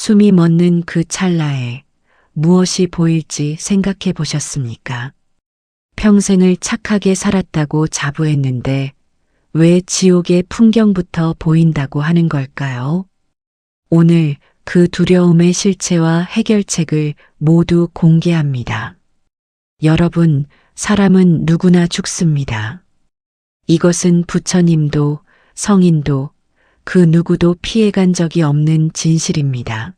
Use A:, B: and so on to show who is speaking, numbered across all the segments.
A: 숨이 멎는 그 찰나에 무엇이 보일지 생각해 보셨습니까? 평생을 착하게 살았다고 자부했는데 왜 지옥의 풍경부터 보인다고 하는 걸까요? 오늘 그 두려움의 실체와 해결책을 모두 공개합니다. 여러분, 사람은 누구나 죽습니다. 이것은 부처님도 성인도 그 누구도 피해간 적이 없는 진실입니다.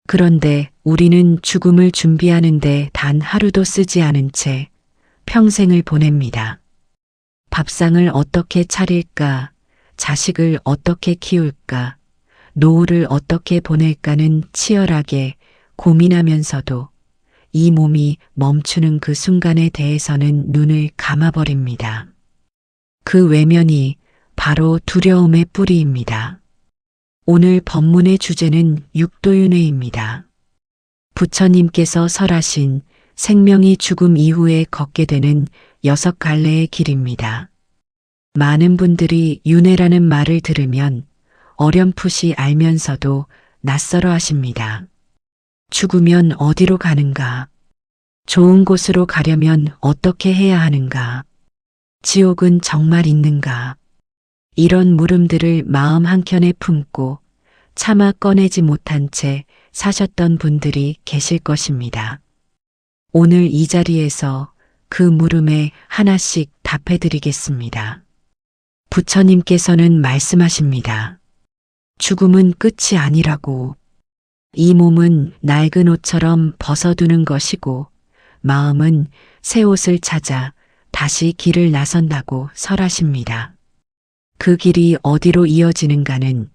A: 그런데 우리는 죽음을 준비하는데 단 하루도 쓰지 않은 채 평생을 보냅니다. 밥상을 어떻게 차릴까, 자식을 어떻게 키울까, 노후를 어떻게 보낼까는 치열하게 고민하면서도 이 몸이 멈추는 그 순간에 대해서는 눈을 감아버립니다. 그 외면이 바로 두려움의 뿌리입니다. 오늘 법문의 주제는 육도윤회입니다. 부처님께서 설하신 생명이 죽음 이후에 걷게 되는 6갈래의 길입니다. 많은 분들이 윤회라는 말을 들으면 어렴풋이 알면서도 낯설어 하십니다. 죽으면 어디로 가는가? 좋은 곳으로 가려면 어떻게 해야 하는가? 지옥은 정말 있는가? 이런 물음들을 마음 한켠에 품고 차마 꺼내지 못한 채 사셨던 분들이 계실 것입니다. 오늘 이 자리에서 그 물음에 하나씩 답해드리겠습니다. 부처님께서는 말씀하십니다. 죽음은 끝이 아니라고. 이 몸은 낡은 옷처럼 벗어두는 것이고 마음은 새 옷을 찾아 다시 길을 나선다고 설하십니다. 그 길이 어디로 이어지는가는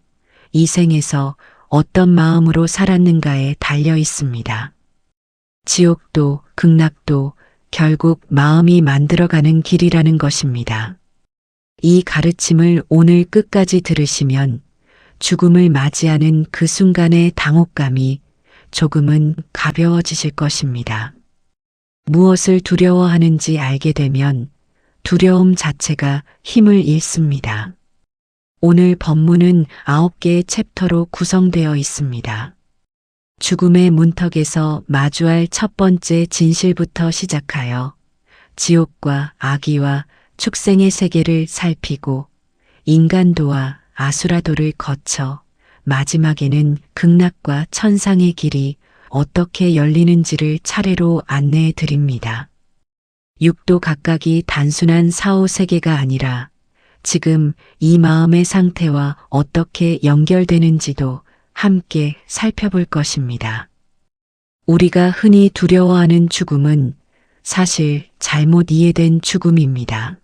A: 이 생에서 어떤 마음으로 살았는가에 달려 있습니다. 지옥도 극락도 결국 마음이 만들어가는 길이라는 것입니다. 이 가르침을 오늘 끝까지 들으시면 죽음을 맞이하는 그 순간의 당혹감이 조금은 가벼워지실 것입니다. 무엇을 두려워하는지 알게 되면 두려움 자체가 힘을 잃습니다. 오늘 법문은 9개의 챕터로 구성되어 있습니다. 죽음의 문턱에서 마주할 첫 번째 진실부터 시작하여 지옥과 아기와 축생의 세계를 살피고 인간도와 아수라도를 거쳐 마지막에는 극락과 천상의 길이 어떻게 열리는지를 차례로 안내해 드립니다. 육도 각각이 단순한 사후 세계가 아니라 지금 이 마음의 상태와 어떻게 연결되는지도 함께 살펴볼 것입니다. 우리가 흔히 두려워하는 죽음은 사실 잘못 이해된 죽음입니다.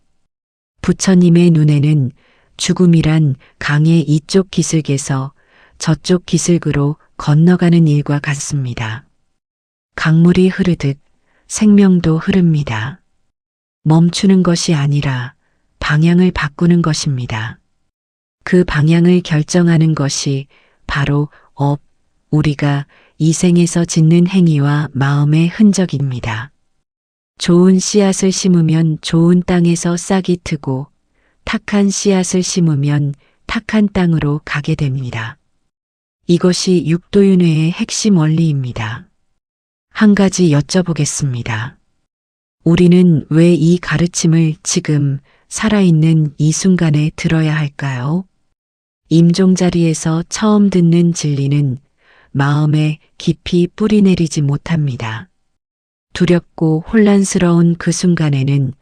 A: 부처님의 눈에는 죽음이란 강의 이쪽 기슭에서 저쪽 기슭으로 건너가는 일과 같습니다. 강물이 흐르듯 생명도 흐릅니다. 멈추는 것이 아니라 방향을 바꾸는 것입니다. 그 방향을 결정하는 것이 바로 우리가 이 생에서 짓는 행위와 마음의 흔적입니다. 좋은 씨앗을 심으면 좋은 땅에서 싹이 트고 탁한 씨앗을 심으면 탁한 땅으로 가게 됩니다. 이것이 육도윤회의 핵심 원리입니다. 한 가지 여쭤보겠습니다. 우리는 왜 이 가르침을 지금 살아있는 이 순간에 들어야 할까요? 임종자리에서 처음 듣는 진리는 마음에 깊이 뿌리내리지 못합니다. 두렵고 혼란스러운 그 순간에는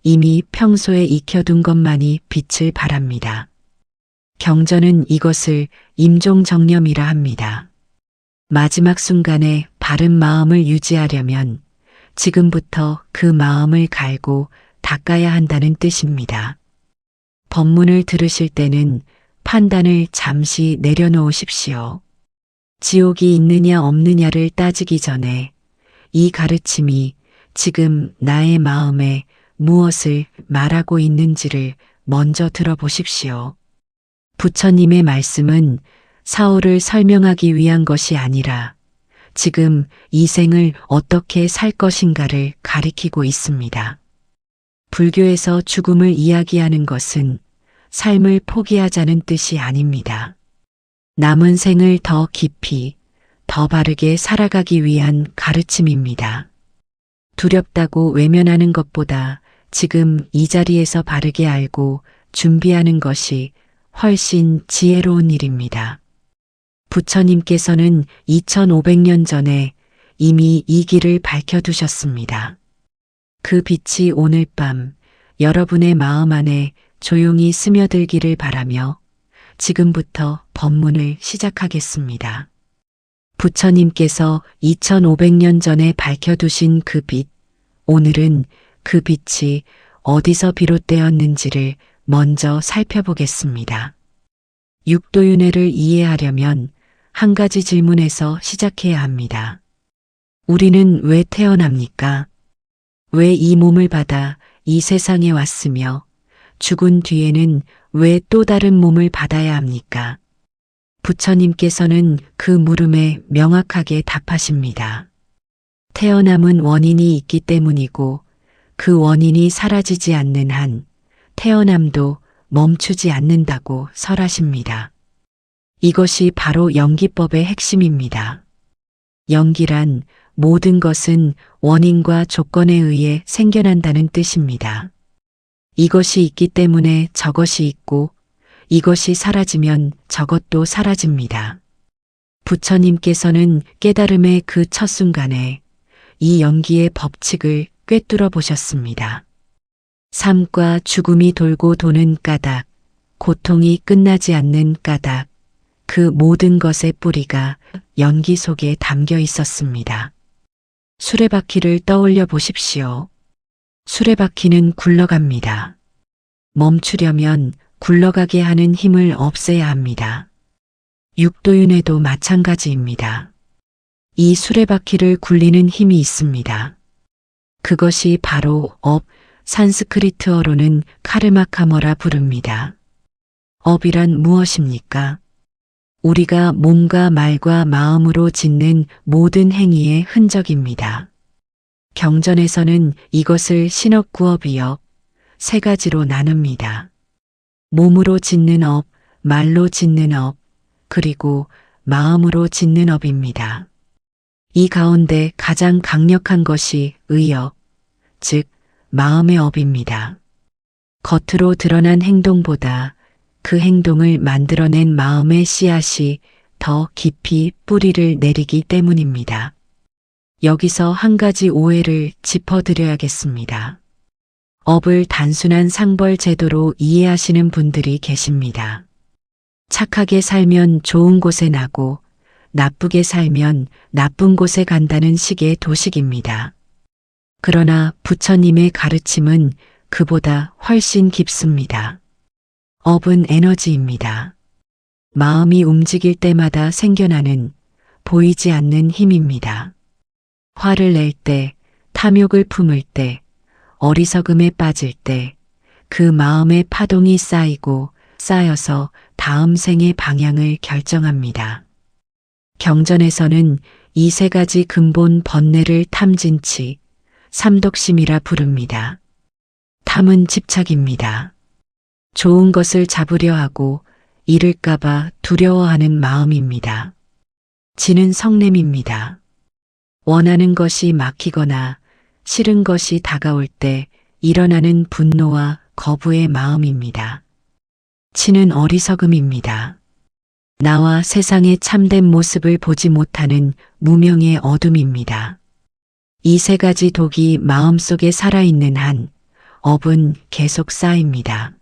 A: 이미 평소에 익혀둔 것만이 빛을 발합니다. 경전은 이것을 임종정념이라 합니다. 마지막 순간에 바른 마음을 유지하려면 지금부터 그 마음을 갈고 닦아야 한다는 뜻입니다. 법문을 들으실 때는 판단을 잠시 내려놓으십시오. 지옥이 있느냐 없느냐를 따지기 전에 이 가르침이 지금 나의 마음에 무엇을 말하고 있는지를 먼저 들어보십시오. 부처님의 말씀은 사후를 설명하기 위한 것이 아니라 지금 이 생을 어떻게 살 것인가를 가리키고 있습니다. 불교에서 죽음을 이야기하는 것은 삶을 포기하자는 뜻이 아닙니다. 남은 생을 더 깊이 더 바르게 살아가기 위한 가르침입니다. 두렵다고 외면하는 것보다 지금 이 자리에서 바르게 알고 준비하는 것이 훨씬 지혜로운 일입니다. 부처님께서는 2500년 전에 이미 이 길을 밝혀두셨습니다. 그 빛이 오늘 밤 여러분의 마음 안에 조용히 스며들기를 바라며 지금부터 법문을 시작하겠습니다. 부처님께서 2500년 전에 밝혀두신 그 빛, 오늘은 그 빛이 어디서 비롯되었는지를 먼저 살펴보겠습니다. 육도윤회를 이해하려면 한 가지 질문에서 시작해야 합니다. 우리는 왜 태어납니까? 왜 이 몸을 받아 이 세상에 왔으며 죽은 뒤에는 왜 또 다른 몸을 받아야 합니까? 부처님께서는 그 물음에 명확하게 답하십니다. 태어남은 원인이 있기 때문이고 그 원인이 사라지지 않는 한 태어남도 멈추지 않는다고 설하십니다. 이것이 바로 연기법의 핵심입니다. 연기란 모든 것은 원인과 조건에 의해 생겨난다는 뜻입니다. 이것이 있기 때문에 저것이 있고 이것이 사라지면 저것도 사라집니다. 부처님께서는 깨달음의 그 첫 순간에 이 연기의 법칙을 꿰뚫어 보셨습니다. 삶과 죽음이 돌고 도는 까닭, 고통이 끝나지 않는 까닭, 그 모든 것의 뿌리가 연기 속에 담겨 있었습니다. 수레바퀴를 떠올려 보십시오. 수레바퀴는 굴러갑니다. 멈추려면 굴러가게 하는 힘을 없애야 합니다. 육도윤회도 마찬가지입니다. 이 수레바퀴를 굴리는 힘이 있습니다. 그것이 바로 업, 산스크리트어로는 카르마카머라 부릅니다. 업이란 무엇입니까? 우리가 몸과 말과 마음으로 짓는 모든 행위의 흔적입니다. 경전에서는 이것을 신업구업이업, 세 가지로 나눕니다. 몸으로 짓는 업, 말로 짓는 업, 그리고 마음으로 짓는 업입니다. 이 가운데 가장 강력한 것이 의업, 즉 마음의 업입니다. 겉으로 드러난 행동보다 그 행동을 만들어낸 마음의 씨앗이 더 깊이 뿌리를 내리기 때문입니다. 여기서 한 가지 오해를 짚어드려야겠습니다. 업을 단순한 상벌 제도로 이해하시는 분들이 계십니다. 착하게 살면 좋은 곳에 나고 나쁘게 살면 나쁜 곳에 간다는 식의 도식입니다. 그러나 부처님의 가르침은 그보다 훨씬 깊습니다. 업은 에너지입니다. 마음이 움직일 때마다 생겨나는 보이지 않는 힘입니다. 화를 낼 때, 탐욕을 품을 때, 어리석음에 빠질 때 그 마음의 파동이 쌓이고 쌓여서 다음 생의 방향을 결정합니다. 경전에서는 이 세 가지 근본 번뇌를 탐진치, 삼독심이라 부릅니다. 탐은 집착입니다. 좋은 것을 잡으려 하고 잃을까봐 두려워하는 마음입니다. 진은 성냄입니다. 원하는 것이 막히거나 싫은 것이 다가올 때 일어나는 분노와 거부의 마음입니다. 치는 어리석음입니다. 나와 세상의 참된 모습을 보지 못하는 무명의 어둠입니다. 이 세 가지 독이 마음속에 살아있는 한 업은 계속 쌓입니다.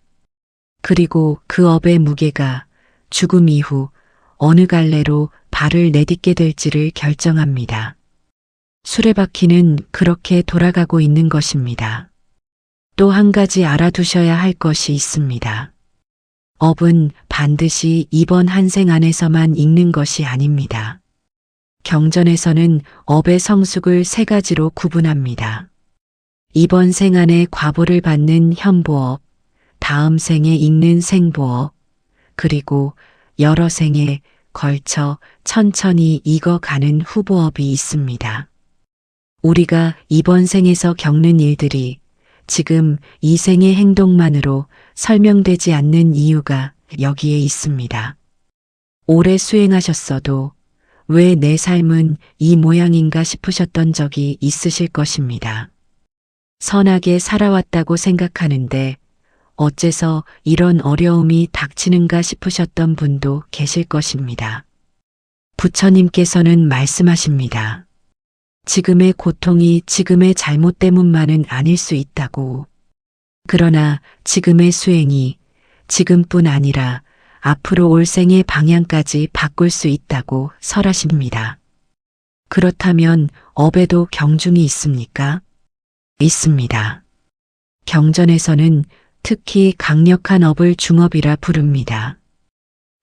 A: 그리고 그 업의 무게가 죽음 이후 어느 갈래로 발을 내딛게 될지를 결정합니다. 수레바퀴는 그렇게 돌아가고 있는 것입니다. 또 한 가지 알아두셔야 할 것이 있습니다. 업은 반드시 이번 한 생 안에서만 읽는 것이 아닙니다. 경전에서는 업의 성숙을 세 가지로 구분합니다. 이번 생 안에 과보를 받는 현보업, 다음 생에 읽는 생보업, 그리고 여러 생에 걸쳐 천천히 익어가는 후보업이 있습니다. 우리가 이번 생에서 겪는 일들이 지금 이 생의 행동만으로 설명되지 않는 이유가 여기에 있습니다. 오래 수행하셨어도 왜 내 삶은 이 모양인가 싶으셨던 적이 있으실 것입니다. 선하게 살아왔다고 생각하는데 어째서 이런 어려움이 닥치는가 싶으셨던 분도 계실 것입니다. 부처님께서는 말씀하십니다. 지금의 고통이 지금의 잘못 때문만은 아닐 수 있다고. 그러나 지금의 수행이 지금뿐 아니라 앞으로 올 생의 방향까지 바꿀 수 있다고 설하십니다. 그렇다면 업에도 경중이 있습니까? 있습니다. 경전에서는 특히 강력한 업을 중업이라 부릅니다.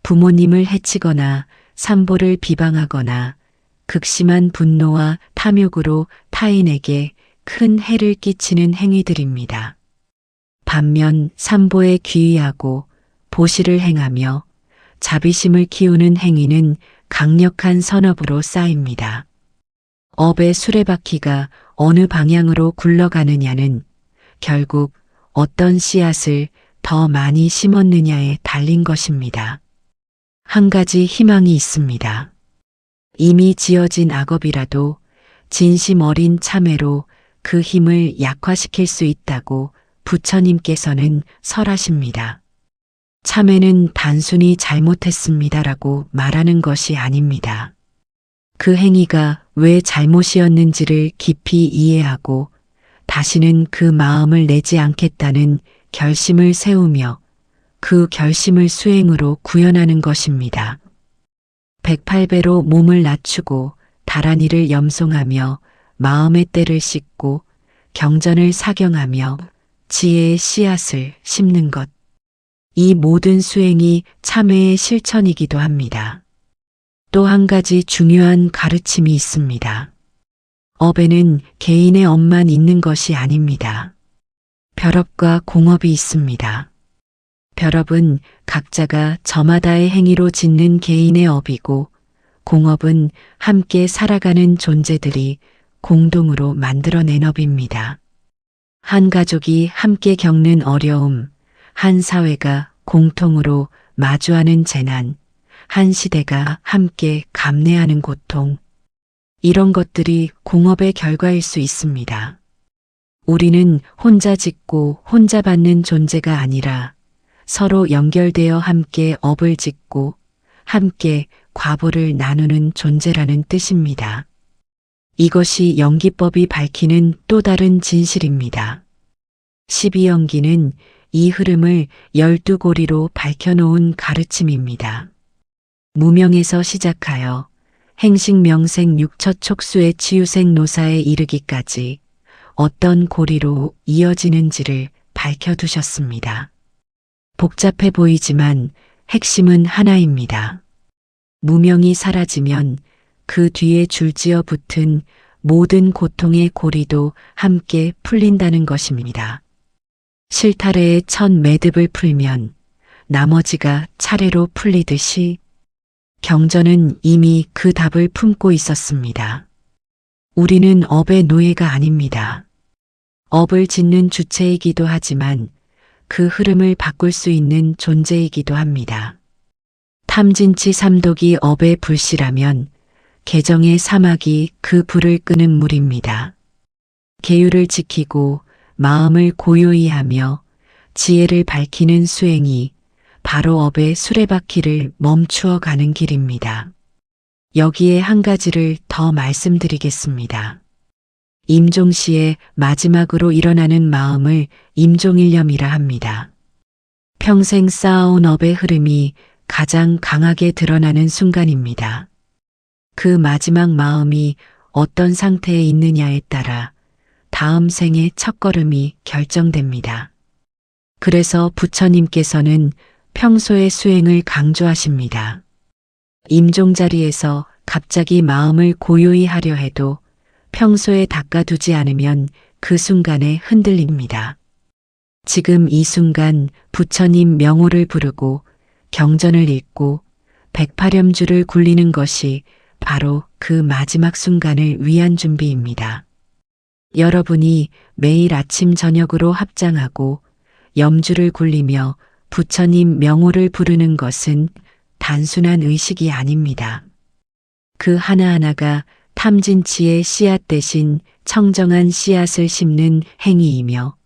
A: 부모님을 해치거나 산보를 비방하거나 극심한 분노와 탐욕으로 타인에게 큰 해를 끼치는 행위들입니다. 반면 산보에 귀의하고 보시를 행하며 자비심을 키우는 행위는 강력한 선업으로 쌓입니다. 업의 수레바퀴가 어느 방향으로 굴러가느냐는 결국 어떤 씨앗을 더 많이 심었느냐에 달린 것입니다. 한 가지 희망이 있습니다. 이미 지어진 악업이라도 진심 어린 참회로 그 힘을 약화시킬 수 있다고 부처님께서는 설하십니다. 참회는 단순히 잘못했습니다라고 말하는 것이 아닙니다. 그 행위가 왜 잘못이었는지를 깊이 이해하고 다시는 그 마음을 내지 않겠다는 결심을 세우며 그 결심을 수행으로 구현하는 것입니다. 108배로 몸을 낮추고 다란이를 염송하며 마음의 때를 씻고 경전을 사경하며 지혜의 씨앗을 심는 것. 이 모든 수행이 참회의 실천이기도 합니다. 또 한 가지 중요한 가르침이 있습니다. 업에는 개인의 업만 있는 것이 아닙니다. 별업과 공업이 있습니다. 별업은 각자가 저마다의 행위로 짓는 개인의 업이고 공업은 함께 살아가는 존재들이 공동으로 만들어낸 업입니다. 한 가족이 함께 겪는 어려움, 한 사회가 공통으로 마주하는 재난, 한 시대가 함께 감내하는 고통, 이런 것들이 공업의 결과일 수 있습니다. 우리는 혼자 짓고 혼자 받는 존재가 아니라 서로 연결되어 함께 업을 짓고 함께 과보를 나누는 존재라는 뜻입니다. 이것이 연기법이 밝히는 또 다른 진실입니다. 12연기는 이 흐름을 12고리로 밝혀놓은 가르침입니다. 무명에서 시작하여 행식명생 육처촉수의 치유생 노사에 이르기까지 어떤 고리로 이어지는지를 밝혀두셨습니다. 복잡해 보이지만 핵심은 하나입니다. 무명이 사라지면 그 뒤에 줄지어 붙은 모든 고통의 고리도 함께 풀린다는 것입니다. 실타래의 첫 매듭을 풀면 나머지가 차례로 풀리듯이 경전은 이미 그 답을 품고 있었습니다. 우리는 업의 노예가 아닙니다. 업을 짓는 주체이기도 하지만 그 흐름을 바꿀 수 있는 존재이기도 합니다. 탐진치 삼독이 업의 불씨라면 개정의 사막이 그 불을 끄는 물입니다. 계율을 지키고 마음을 고요히 하며 지혜를 밝히는 수행이 바로 업의 수레바퀴를 멈추어 가는 길입니다. 여기에 한 가지를 더 말씀드리겠습니다. 임종시에 마지막으로 일어나는 마음을 임종일념이라 합니다. 평생 쌓아온 업의 흐름이 가장 강하게 드러나는 순간입니다. 그 마지막 마음이 어떤 상태에 있느냐에 따라 다음 생의 첫걸음이 결정됩니다. 그래서 부처님께서는 평소의 수행을 강조하십니다. 임종 자리에서 갑자기 마음을 고요히 하려 해도 평소에 닦아두지 않으면 그 순간에 흔들립니다. 지금 이 순간 부처님 명호를 부르고 경전을 읽고 108염주를 굴리는 것이 바로 그 마지막 순간을 위한 준비입니다. 여러분이 매일 아침 저녁으로 합장하고 염주를 굴리며 부처님 명호를 부르는 것은 단순한 의식이 아닙니다. 그 하나하나가 탐진치의 씨앗 대신 청정한 씨앗을 심는 행위이며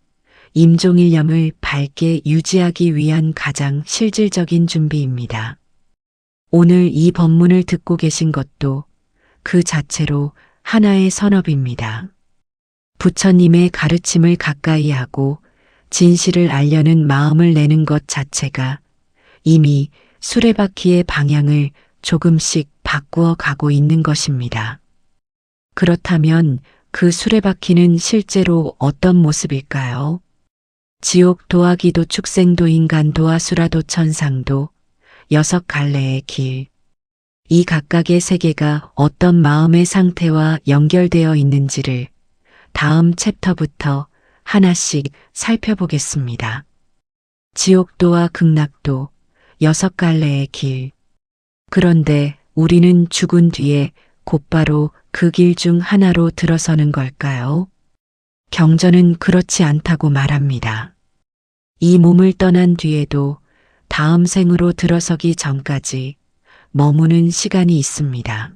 A: 임종일념을 밝게 유지하기 위한 가장 실질적인 준비입니다. 오늘 이 법문을 듣고 계신 것도 그 자체로 하나의 선업입니다. 부처님의 가르침을 가까이 하고 진실을 알려는 마음을 내는 것 자체가 이미 수레바퀴의 방향을 조금씩 바꾸어 가고 있는 것입니다. 그렇다면 그 수레바퀴는 실제로 어떤 모습일까요? 지옥 도하기도 축생도 인간도 아수라도 천상도 6갈래의 길. 이 각각의 세계가 어떤 마음의 상태와 연결되어 있는지를 다음 챕터부터 하나씩 살펴보겠습니다. 지옥도와 극락도 6갈래의 길. 그런데 우리는 죽은 뒤에 곧바로 그 길 중 하나로 들어서는 걸까요? 경전은 그렇지 않다고 말합니다. 이 몸을 떠난 뒤에도 다음 생으로 들어서기 전까지 머무는 시간이 있습니다.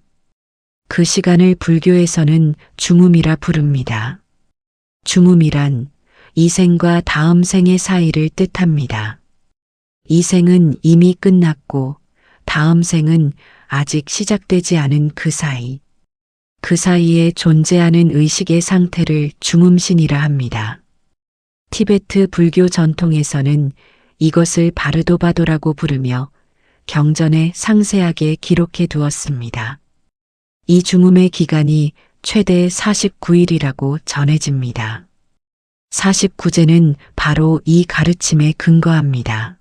A: 그 시간을 불교에서는 중음이라 부릅니다. 중음이란 이 생과 다음 생의 사이를 뜻합니다. 이 생은 이미 끝났고 다음 생은 아직 시작되지 않은 그 사이. 그 사이에 존재하는 의식의 상태를 중음신이라 합니다. 티베트 불교 전통에서는 이것을 바르도바도라고 부르며 경전에 상세하게 기록해 두었습니다. 이 중음의 기간이 최대 49일이라고 전해집니다. 49제는 바로 이 가르침에 근거합니다.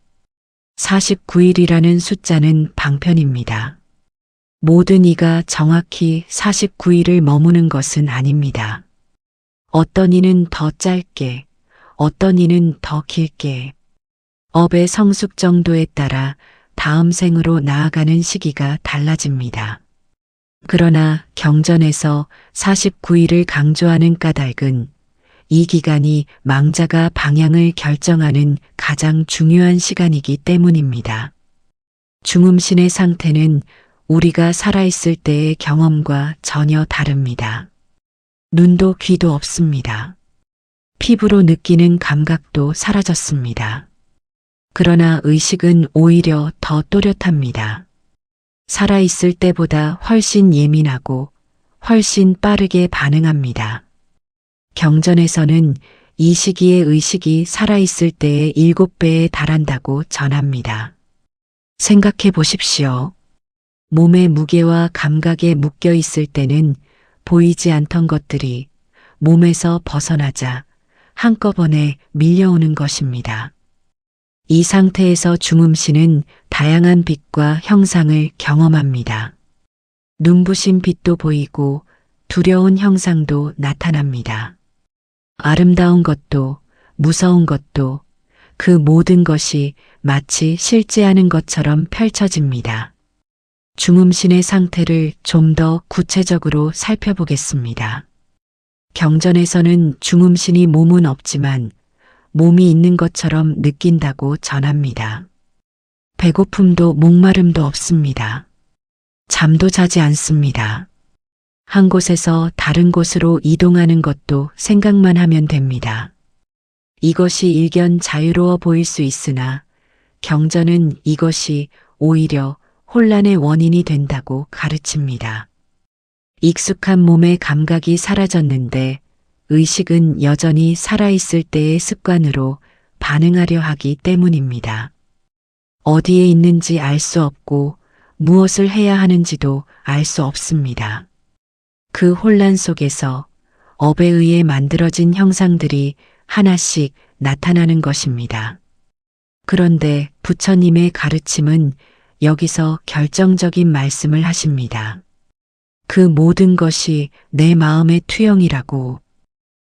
A: 49일이라는 숫자는 방편입니다. 모든 이가 정확히 49일을 머무는 것은 아닙니다. 어떤 이는 더 짧게, 어떤 이는 더 길게, 업의 성숙 정도에 따라 다음 생으로 나아가는 시기가 달라집니다. 그러나 경전에서 49일을 강조하는 까닭은 이 기간이 망자가 방향을 결정하는 가장 중요한 시간이기 때문입니다. 중음신의 상태는 우리가 살아있을 때의 경험과 전혀 다릅니다. 눈도 귀도 없습니다. 피부로 느끼는 감각도 사라졌습니다. 그러나 의식은 오히려 더 또렷합니다. 살아있을 때보다 훨씬 예민하고 훨씬 빠르게 반응합니다. 경전에서는 이 시기의 의식이 살아있을 때의 7배에 달한다고 전합니다. 생각해 보십시오. 몸의 무게와 감각에 묶여 있을 때는 보이지 않던 것들이 몸에서 벗어나자 한꺼번에 밀려오는 것입니다. 이 상태에서 중음신은 다양한 빛과 형상을 경험합니다. 눈부신 빛도 보이고 두려운 형상도 나타납니다. 아름다운 것도 무서운 것도 그 모든 것이 마치 실제하는 것처럼 펼쳐집니다. 중음신의 상태를 좀 더 구체적으로 살펴보겠습니다. 경전에서는 중음신이 몸은 없지만 몸이 있는 것처럼 느낀다고 전합니다. 배고픔도 목마름도 없습니다. 잠도 자지 않습니다. 한 곳에서 다른 곳으로 이동하는 것도 생각만 하면 됩니다. 이것이 일견 자유로워 보일 수 있으나 경전은 이것이 오히려 혼란의 원인이 된다고 가르칩니다. 익숙한 몸의 감각이 사라졌는데 의식은 여전히 살아있을 때의 습관으로 반응하려 하기 때문입니다. 어디에 있는지 알 수 없고 무엇을 해야 하는지도 알 수 없습니다. 그 혼란 속에서 업에 의해 만들어진 형상들이 하나씩 나타나는 것입니다. 그런데 부처님의 가르침은 여기서 결정적인 말씀을 하십니다. 그 모든 것이 내 마음의 투영이라고.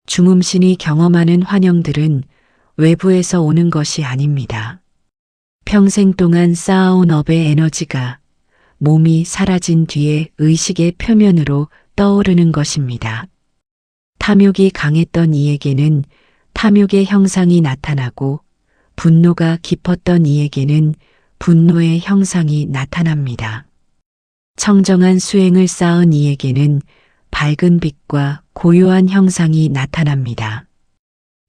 A: 중음신이 경험하는 환영들은 외부에서 오는 것이 아닙니다. 평생 동안 쌓아온 업의 에너지가 몸이 사라진 뒤에 의식의 표면으로 떠오르는 것입니다. 탐욕이 강했던 이에게는 탐욕의 형상이 나타나고 분노가 깊었던 이에게는 분노의 형상이 나타납니다. 청정한 수행을 쌓은 이에게는 밝은 빛과 고요한 형상이 나타납니다.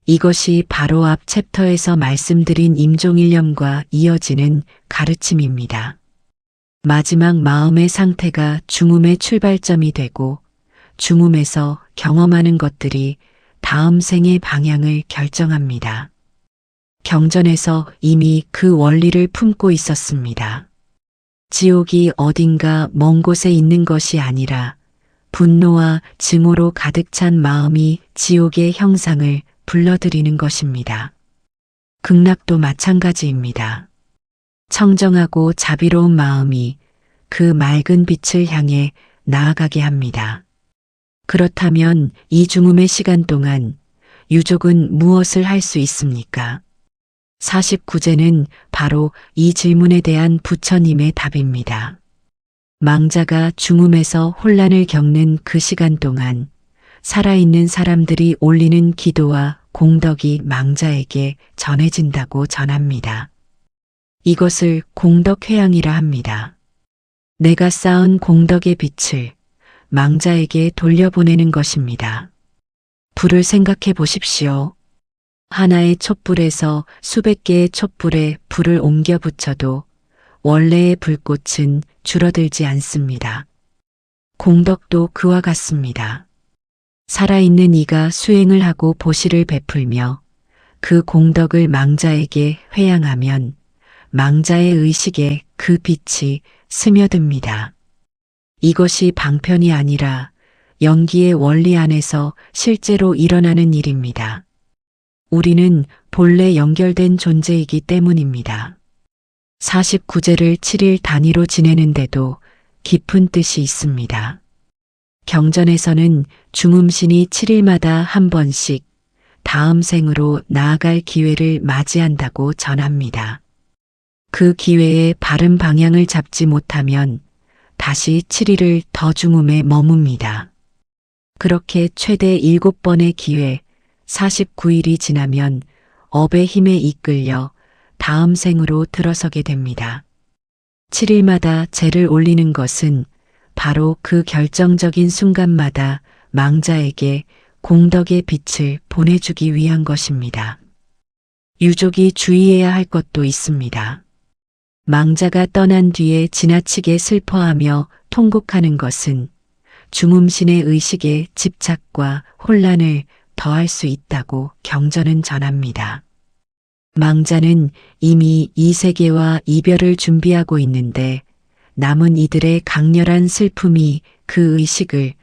A: 이것이 바로 앞 챕터에서 말씀드린 임종일념과 이어지는 가르침입니다. 마지막 마음의 상태가 중음의 출발점이 되고 중음에서 경험하는 것들이 다음 생의 방향을 결정합니다. 경전에서 이미 그 원리를 품고 있었습니다. 지옥이 어딘가 먼 곳에 있는 것이 아니라 분노와 증오로 가득 찬 마음이 지옥의 형상을 불러들이는 것입니다. 극락도 마찬가지입니다. 청정하고 자비로운 마음이 그 맑은 빛을 향해 나아가게 합니다. 그렇다면 이 중음의 시간 동안 유족은 무엇을 할 수 있습니까? 49제는 바로 이 질문에 대한 부처님의 답입니다. 망자가 중음에서 혼란을 겪는 그 시간 동안 살아있는 사람들이 올리는 기도와 공덕이 망자에게 전해진다고 전합니다. 이것을 공덕회양이라 합니다. 내가 쌓은 공덕의 빛을 망자에게 돌려보내는 것입니다. 불을 생각해 보십시오. 하나의 촛불에서 수백 개의 촛불에 불을 옮겨 붙여도 원래의 불꽃은 줄어들지 않습니다. 공덕도 그와 같습니다. 살아있는 이가 수행을 하고 보시를 베풀며 그 공덕을 망자에게 회양하면 망자의 의식에 그 빛이 스며듭니다. 이것이 방편이 아니라 연기의 원리 안에서 실제로 일어나는 일입니다. 우리는 본래 연결된 존재이기 때문입니다. 49제를 7일 단위로 지내는데도 깊은 뜻이 있습니다. 경전에서는 중음신이 7일마다 한 번씩 다음 생으로 나아갈 기회를 맞이한다고 전합니다. 그 기회에 바른 방향을 잡지 못하면 다시 7일을 더 중음에 머뭅니다. 그렇게 최대 7번의 기회 49일이 지나면 업의 힘에 이끌려 다음 생으로 들어서게 됩니다. 7일마다 제를 올리는 것은 바로 그 결정적인 순간마다 망자에게 공덕의 빛을 보내주기 위한 것입니다. 유족이 주의해야 할 것도 있습니다. 망자가 떠난 뒤에 지나치게 슬퍼하며 통곡하는 것은 중음신의 의식의 집착과 혼란을 더할 수 있다고 경전은 전합니다. 망자는 이미 이 세계와 이별을 준비하고 있는데 남은 이들의 강렬한 슬픔이 그 의식을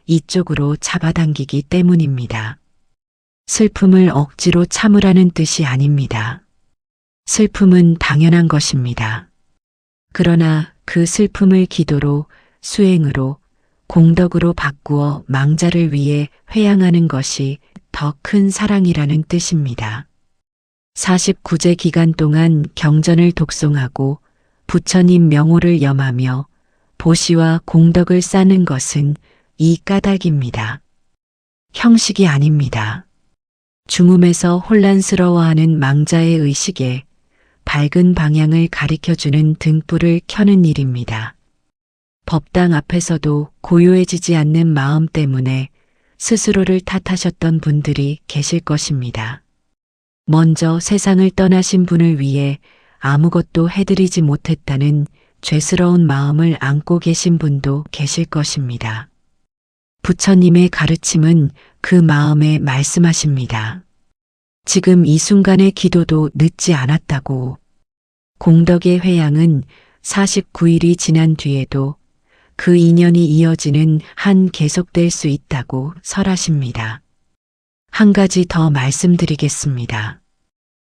A: 이쪽으로 잡아당기기 때문입니다. 슬픔을 억지로 참으라는 뜻이 아닙니다. 슬픔은 당연한 것입니다. 그러나 그 슬픔을 기도로, 수행으로, 공덕으로 바꾸어 망자를 위해 회양하는 것이 더 큰 사랑이라는 뜻입니다. 49제 기간 동안 경전을 독송하고 부처님 명호를 염하며 보시와 공덕을 쌓는 것은 이 까닭입니다. 형식이 아닙니다. 중음에서 혼란스러워하는 망자의 의식에 밝은 방향을 가리켜주는 등불을 켜는 일입니다. 법당 앞에서도 고요해지지 않는 마음 때문에 스스로를 탓하셨던 분들이 계실 것입니다. 먼저 세상을 떠나신 분을 위해 아무것도 해드리지 못했다는 죄스러운 마음을 안고 계신 분도 계실 것입니다. 부처님의 가르침은 그 마음에 말씀하십니다. 지금 이 순간의 기도도 늦지 않았다고. 공덕의 회양은 49일이 지난 뒤에도 그 인연이 이어지는 한 계속될 수 있다고 설하십니다. 한 가지 더 말씀드리겠습니다.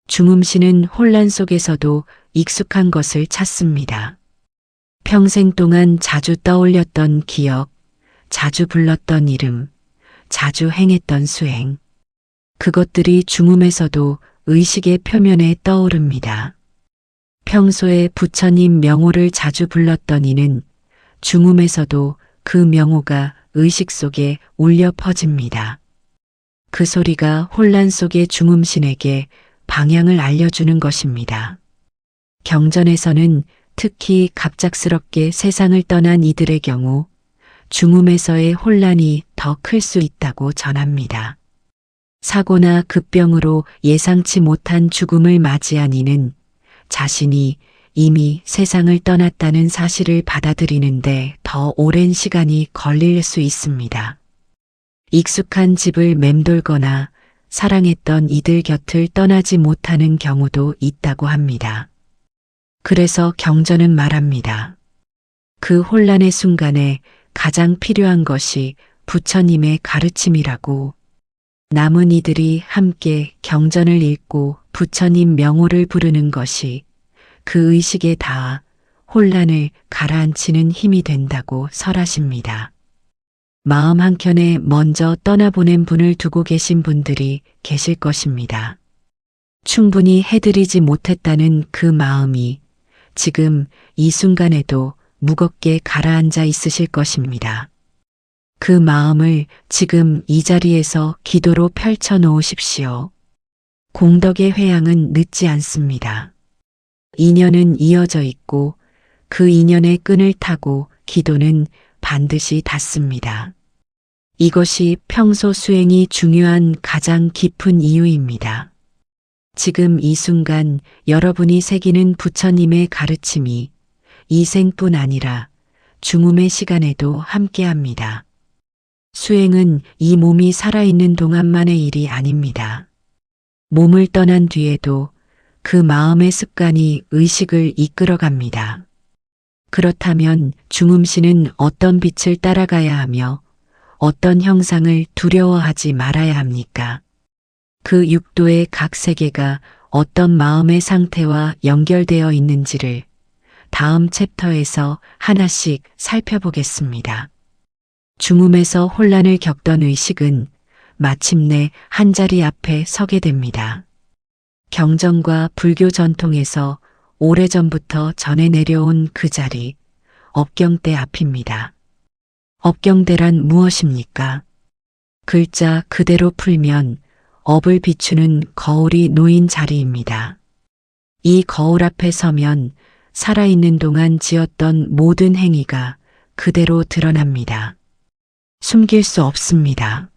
A: 중음신은 혼란 속에서도 익숙한 것을 찾습니다. 평생 동안 자주 떠올렸던 기억, 자주 불렀던 이름, 자주 행했던 수행. 그것들이 중음에서도 의식의 표면에 떠오릅니다. 평소에 부처님 명호를 자주 불렀던 이는 중음에서도 그 명호가 의식 속에 울려 퍼집니다. 그 소리가 혼란 속의 중음신에게 방향을 알려주는 것입니다. 경전에서는 특히 갑작스럽게 세상을 떠난 이들의 경우 중음에서의 혼란이 더 클 수 있다고 전합니다. 사고나 급병으로 예상치 못한 죽음을 맞이한 이는 자신이 이미 세상을 떠났다는 사실을 받아들이는데 더 오랜 시간이 걸릴 수 있습니다. 익숙한 집을 맴돌거나 사랑했던 이들 곁을 떠나지 못하는 경우도 있다고 합니다. 그래서 경전은 말합니다. 그 혼란의 순간에 가장 필요한 것이 부처님의 가르침이라고. 남은 이들이 함께 경전을 읽고 부처님 명호를 부르는 것이 그 의식에 닿아 혼란을 가라앉히는 힘이 된다고 설하십니다. 마음 한켠에 먼저 떠나보낸 분을 두고 계신 분들이 계실 것입니다. 충분히 해드리지 못했다는 그 마음이 지금 이 순간에도 무겁게 가라앉아 있으실 것입니다. 그 마음을 지금 이 자리에서 기도로 펼쳐 놓으십시오. 공덕의 회양은 늦지 않습니다. 인연은 이어져 있고 그 인연의 끈을 타고 기도는 반드시 닿습니다. 이것이 평소 수행이 중요한 가장 깊은 이유입니다. 지금 이 순간 여러분이 새기는 부처님의 가르침이 이 생뿐 아니라 중음의 시간에도 함께합니다. 수행은 이 몸이 살아있는 동안만의 일이 아닙니다. 몸을 떠난 뒤에도 그 마음의 습관이 의식을 이끌어갑니다. 그렇다면 중음시는 어떤 빛을 따라가야 하며 어떤 형상을 두려워하지 말아야 합니까? 그 육도의 각 세계가 어떤 마음의 상태와 연결되어 있는지를 다음 챕터에서 하나씩 살펴보겠습니다. 중음에서 혼란을 겪던 의식은 마침내 한자리 앞에 서게 됩니다. 경전과 불교 전통에서 오래전부터 전해 내려온 그 자리, 업경대 앞입니다. 업경대란 무엇입니까? 글자 그대로 풀면 업을 비추는 거울이 놓인 자리입니다. 이 거울 앞에 서면 살아있는 동안 지었던 모든 행위가 그대로 드러납니다. 숨길 수 없습니다.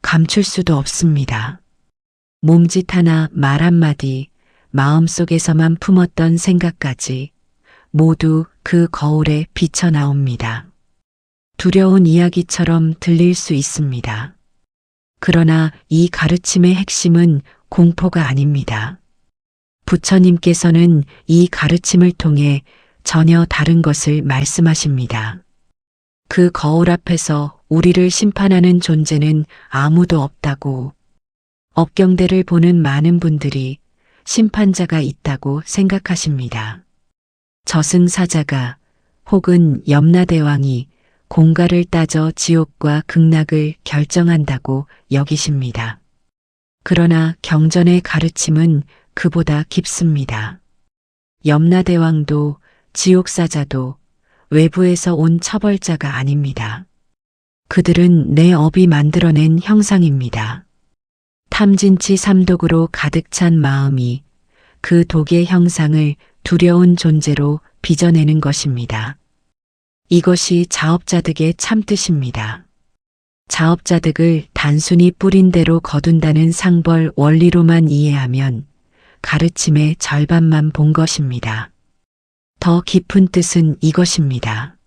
A: 감출 수도 없습니다. 몸짓 하나, 말 한마디, 마음속에서만 품었던 생각까지 모두 그 거울에 비쳐 나옵니다. 두려운 이야기처럼 들릴 수 있습니다. 그러나 이 가르침의 핵심은 공포가 아닙니다. 부처님께서는 이 가르침을 통해 전혀 다른 것을 말씀하십니다. 그 거울 앞에서 우리를 심판하는 존재는 아무도 없다고. 업경대를 보는 많은 분들이 심판자가 있다고 생각하십니다. 저승사자가 혹은 염라대왕이 공가를 따져 지옥과 극락을 결정한다고 여기십니다. 그러나 경전의 가르침은 그보다 깊습니다. 염라대왕도 지옥사자도 외부에서 온 처벌자가 아닙니다. 그들은 내 업이 만들어낸 형상입니다. 탐진치 삼독으로 가득 찬 마음이 그 독의 형상을 두려운 존재로 빚어내는 것입니다. 이것이 자업자득의 참뜻입니다. 자업자득을 단순히 뿌린 대로 거둔다는 상벌 원리로만 이해하면 가르침의 절반만 본 것입니다. 더 깊은 뜻은 이것입니다.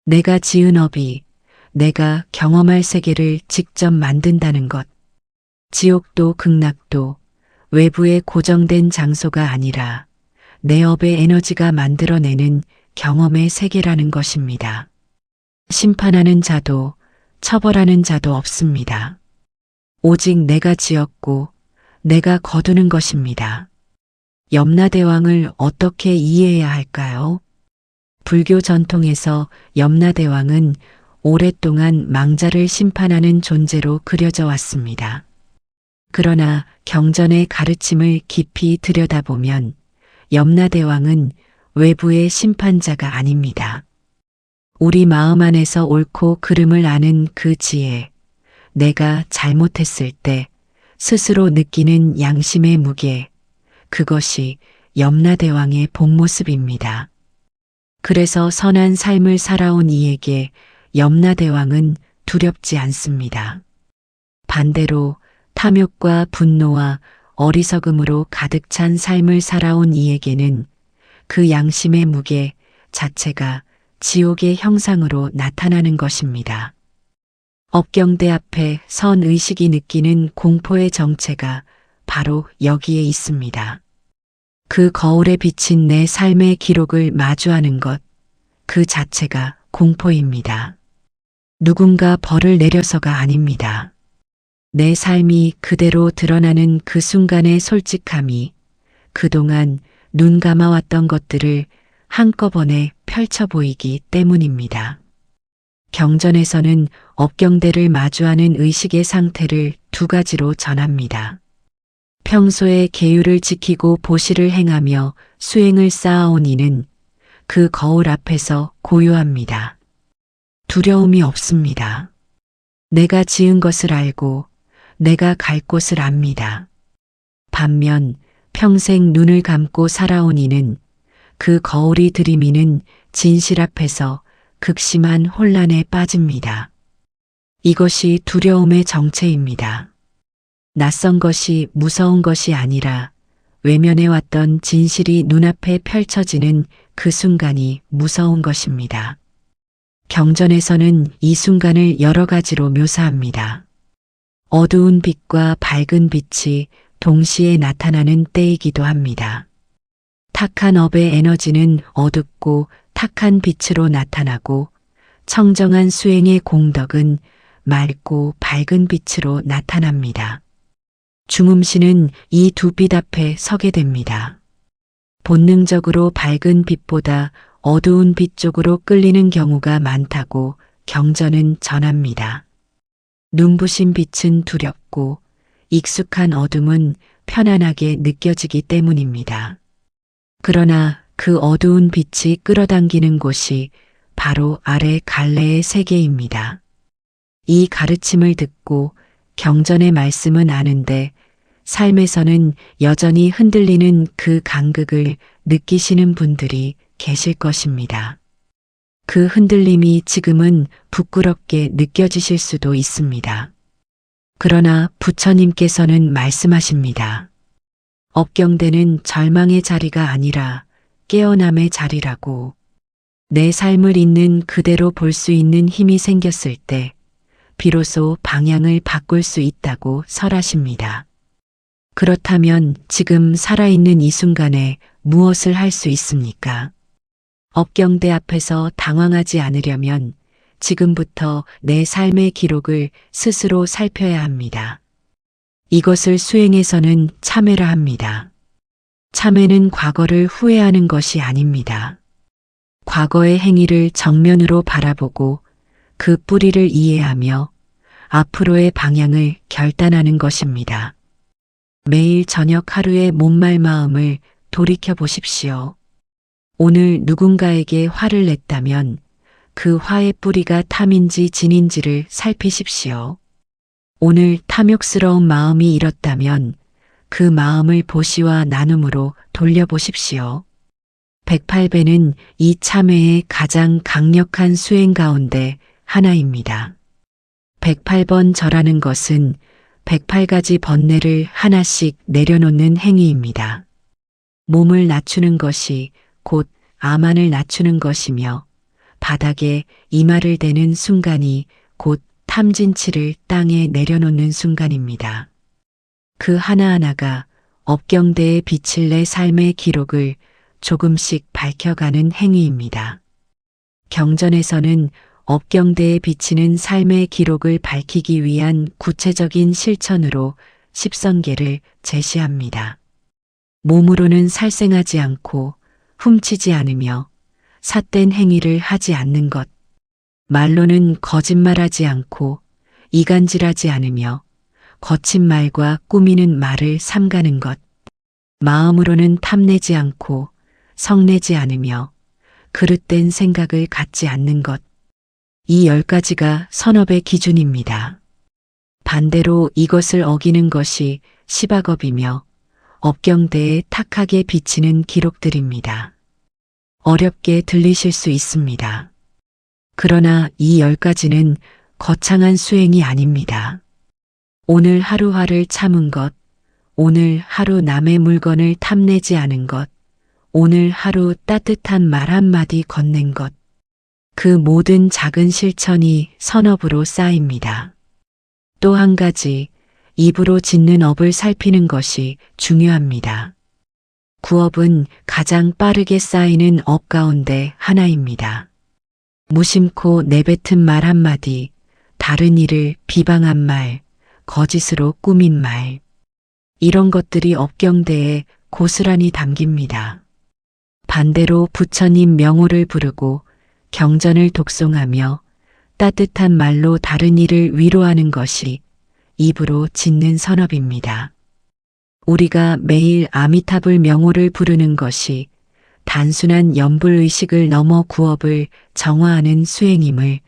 A: 내가 지은 업이 내가 경험할 세계를 직접 만든다는 것. 지옥도 극락도 외부의 고정된 장소가 아니라 내 업의 에너지가 만들어내는 경험의 세계라는 것입니다. 심판하는 자도 처벌하는 자도 없습니다. 오직 내가 지었고 내가 거두는 것입니다. 염라대왕을 어떻게 이해해야 할까요? 불교 전통에서 염라대왕은 오랫동안 망자를 심판하는 존재로 그려져 왔습니다. 그러나 경전의 가르침을 깊이 들여다보면 염라대왕은 외부의 심판자가 아닙니다. 우리 마음 안에서 옳고 그름을 아는 그 지혜, 내가 잘못했을 때 스스로 느끼는 양심의 무게, 그것이 염라대왕의 본 모습입니다. 그래서 선한 삶을 살아온 이에게 염라대왕은 두렵지 않습니다. 반대로 탐욕과 분노와 어리석음으로 가득 찬 삶을 살아온 이에게는 그 양심의 무게 자체가 지옥의 형상으로 나타나는 것입니다. 업경대 앞에 선 의식이 느끼는 공포의 정체가 바로 여기에 있습니다. 그 거울에 비친 내 삶의 기록을 마주하는 것, 그 자체가 공포입니다. 누군가 벌을 내려서가 아닙니다. 내 삶이 그대로 드러나는 그 순간의 솔직함이 그동안 눈 감아왔던 것들을 한꺼번에 펼쳐 보이기 때문입니다. 경전에서는 업경대를 마주하는 의식의 상태를 두 가지로 전합니다. 평소에 계율을 지키고 보시를 행하며 수행을 쌓아온 이는 그 거울 앞에서 고요합니다. 두려움이 없습니다. 내가 지은 것을 알고 내가 갈 곳을 압니다. 반면 평생 눈을 감고 살아온 이는 그 거울이 들이미는 진실 앞에서 극심한 혼란에 빠집니다. 이것이 두려움의 정체입니다. 낯선 것이 무서운 것이 아니라 외면해 왔던 진실이 눈앞에 펼쳐지는 그 순간이 무서운 것입니다. 경전에서는 이 순간을 여러 가지로 묘사합니다. 어두운 빛과 밝은 빛이 동시에 나타나는 때이기도 합니다. 탁한 업의 에너지는 어둡고 탁한 빛으로 나타나고 청정한 수행의 공덕은 맑고 밝은 빛으로 나타납니다. 중음신은 이 두 빛 앞에 서게 됩니다. 본능적으로 밝은 빛보다 어두운 빛 쪽으로 끌리는 경우가 많다고 경전은 전합니다. 눈부신 빛은 두렵고 익숙한 어둠은 편안하게 느껴지기 때문입니다. 그러나 그 어두운 빛이 끌어당기는 곳이 바로 아래 갈래의 세계입니다. 이 가르침을 듣고 경전의 말씀은 아는데 삶에서는 여전히 흔들리는 그 간극을 느끼시는 분들이 계실 것입니다. 그 흔들림이 지금은 부끄럽게 느껴지실 수도 있습니다. 그러나 부처님께서는 말씀하십니다. 업경대는 절망의 자리가 아니라 깨어남의 자리라고. 내 삶을 있는 그대로 볼 수 있는 힘이 생겼을 때 비로소 방향을 바꿀 수 있다고 설하십니다. 그렇다면 지금 살아있는 이 순간에 무엇을 할 수 있습니까? 업경대 앞에서 당황하지 않으려면 지금부터 내 삶의 기록을 스스로 살펴야 합니다. 이것을 수행해서는 참회라 합니다. 참회는 과거를 후회하는 것이 아닙니다. 과거의 행위를 정면으로 바라보고 그 뿌리를 이해하며 앞으로의 방향을 결단하는 것입니다. 매일 저녁 하루의 못말 마음을 돌이켜 보십시오. 오늘 누군가에게 화를 냈다면 그 화의 뿌리가 탐인지 진인지를 살피십시오. 오늘 탐욕스러운 마음이 일었다면 그 마음을 보시와 나눔으로 돌려보십시오. 108배는 이 참회의 가장 강력한 수행 가운데 하나입니다. 108번 절하는 것은 108가지 번뇌를 하나씩 내려놓는 행위입니다. 몸을 낮추는 것이 곧 아만을 낮추는 것이며 바닥에 이마를 대는 순간이 곧 탐진치를 땅에 내려놓는 순간입니다. 그 하나하나가 업경대의 빛을 내 삶의 기록을 조금씩 밝혀가는 행위입니다. 경전에서는 업경대에 비치는 삶의 기록을 밝히기 위한 구체적인 실천으로 십선계를 제시합니다. 몸으로는 살생하지 않고 훔치지 않으며 삿된 행위를 하지 않는 것, 말로는 거짓말하지 않고 이간질하지 않으며 거친 말과 꾸미는 말을 삼가는 것, 마음으로는 탐내지 않고 성내지 않으며 그릇된 생각을 갖지 않는 것, 이 10가지가 선업의 기준입니다. 반대로 이것을 어기는 것이 시박업이며 업경대에 탁하게 비치는 기록들입니다. 어렵게 들리실 수 있습니다. 그러나 이 10가지는 거창한 수행이 아닙니다. 오늘 하루하루를 참은 것, 오늘 하루 남의 물건을 탐내지 않은 것, 오늘 하루 따뜻한 말 한마디 건넨 것, 그 모든 작은 실천이 선업으로 쌓입니다. 또 한 가지, 입으로 짓는 업을 살피는 것이 중요합니다. 구업은 가장 빠르게 쌓이는 업 가운데 하나입니다. 무심코 내뱉은 말 한마디, 다른 이를 비방한 말, 거짓으로 꾸민 말, 이런 것들이 업경대에 고스란히 담깁니다. 반대로 부처님 명호를 부르고 경전을 독송하며 따뜻한 말로 다른 이를 위로하는 것이 입으로 짓는 선업입니다. 우리가 매일 아미타불 명호를 부르는 것이 단순한 염불의식을 넘어 구업을 정화하는 수행임을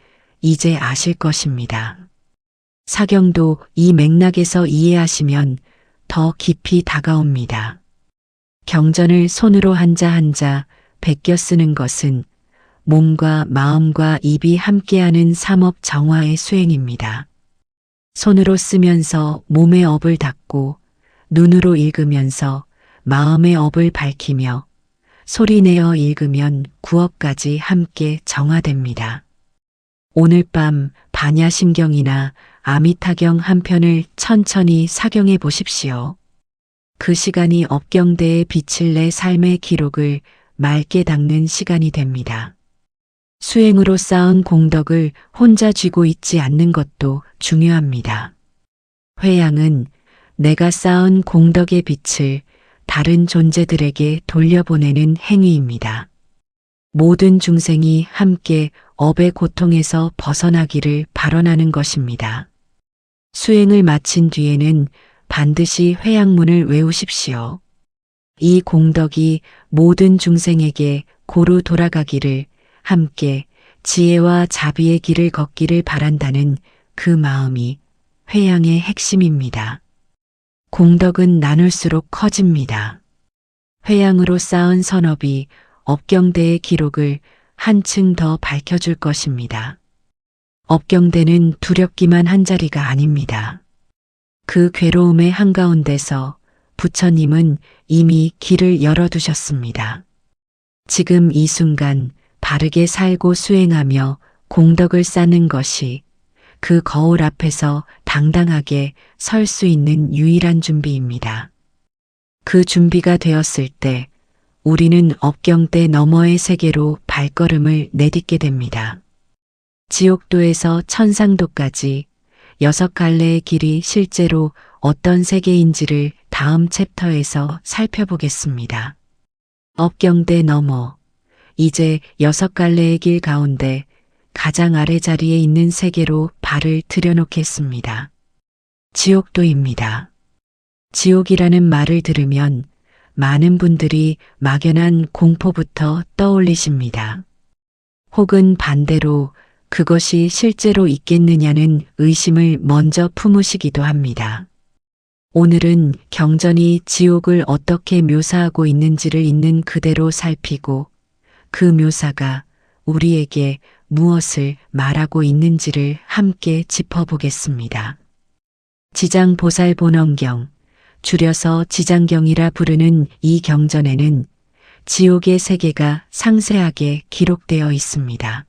A: 이제 아실 것입니다. 사경도 이 맥락에서 이해하시면 더 깊이 다가옵니다. 경전을 손으로 한자 한자 베껴 쓰는 것은 몸과 마음과 입이 함께하는 삼업 정화의 수행입니다. 손으로 쓰면서 몸의 업을 닦고 눈으로 읽으면서 마음의 업을 밝히며 소리내어 읽으면 구업까지 함께 정화됩니다. 오늘 밤 반야심경이나 아미타경 한 편을 천천히 사경해 보십시오. 그 시간이 업경대에 빛을 내 삶의 기록을 맑게 닦는 시간이 됩니다. 수행으로 쌓은 공덕을 혼자 쥐고 있지 않는 것도 중요합니다. 회양은 내가 쌓은 공덕의 빛을 다른 존재들에게 돌려보내는 행위입니다. 모든 중생이 함께 업의 고통에서 벗어나기를 발언하는 것입니다. 수행을 마친 뒤에는 반드시 회양문을 외우십시오. 이 공덕이 모든 중생에게 고루 돌아가기를 함께 지혜와 자비의 길을 걷기를 바란다는 그 마음이 회양의 핵심입니다. 공덕은 나눌수록 커집니다. 회양으로 쌓은 선업이 업경대의 기록을 한층 더 밝혀줄 것입니다. 업경대는 두렵기만 한 자리가 아닙니다. 그 괴로움의 한가운데서 부처님은 이미 길을 열어두셨습니다. 지금 이 순간 바르게 살고 수행하며 공덕을 쌓는 것이 그 거울 앞에서 당당하게 설 수 있는 유일한 준비입니다. 그 준비가 되었을 때 우리는 업경대 너머의 세계로 발걸음을 내딛게 됩니다. 지옥도에서 천상도까지 6갈래의 길이 실제로 어떤 세계인지를 다음 챕터에서 살펴보겠습니다. 업경대 너머, 이제 6갈래의 길 가운데 가장 아래 자리에 있는 세계로 발을 들여놓겠습니다. 지옥도입니다. 지옥이라는 말을 들으면 많은 분들이 막연한 공포부터 떠올리십니다. 혹은 반대로 그것이 실제로 있겠느냐는 의심을 먼저 품으시기도 합니다. 오늘은 경전이 지옥을 어떻게 묘사하고 있는지를 있는 그대로 살피고 그 묘사가 우리에게 무엇을 말하고 있는지를 함께 짚어보겠습니다. 지장보살본원경, 줄여서 지장경이라 부르는 이 경전에는 지옥의 세계가 상세하게 기록되어 있습니다.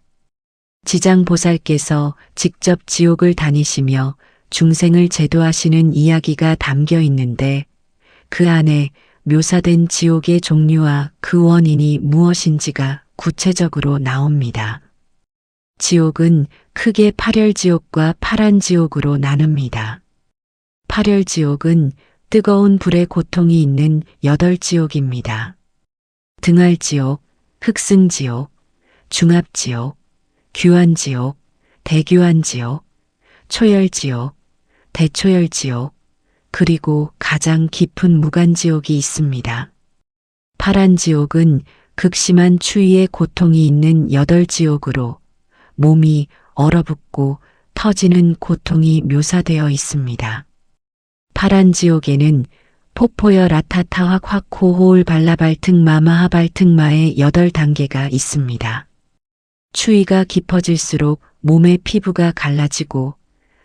A: 지장보살께서 직접 지옥을 다니시며 중생을 제도하시는 이야기가 담겨 있는데 그 안에 묘사된 지옥의 종류와 그 원인이 무엇인지가 구체적으로 나옵니다. 지옥은 크게 파렬지옥과 파란지옥으로 나눕니다. 파렬지옥은 뜨거운 불의 고통이 있는 8지옥입니다. 등할지옥, 흑승지옥, 중합지옥, 규환지옥, 대규환지옥, 초열지옥, 대초열지옥, 그리고 가장 깊은 무간지옥이 있습니다. 파란지옥은 극심한 추위의 고통이 있는 8지옥으로 몸이 얼어붙고 터지는 고통이 묘사되어 있습니다. 파란지옥에는 포포여 라타타 확확 호호울 발라발특 마마하발특 마의 8단계가 있습니다. 추위가 깊어질수록 몸의 피부가 갈라지고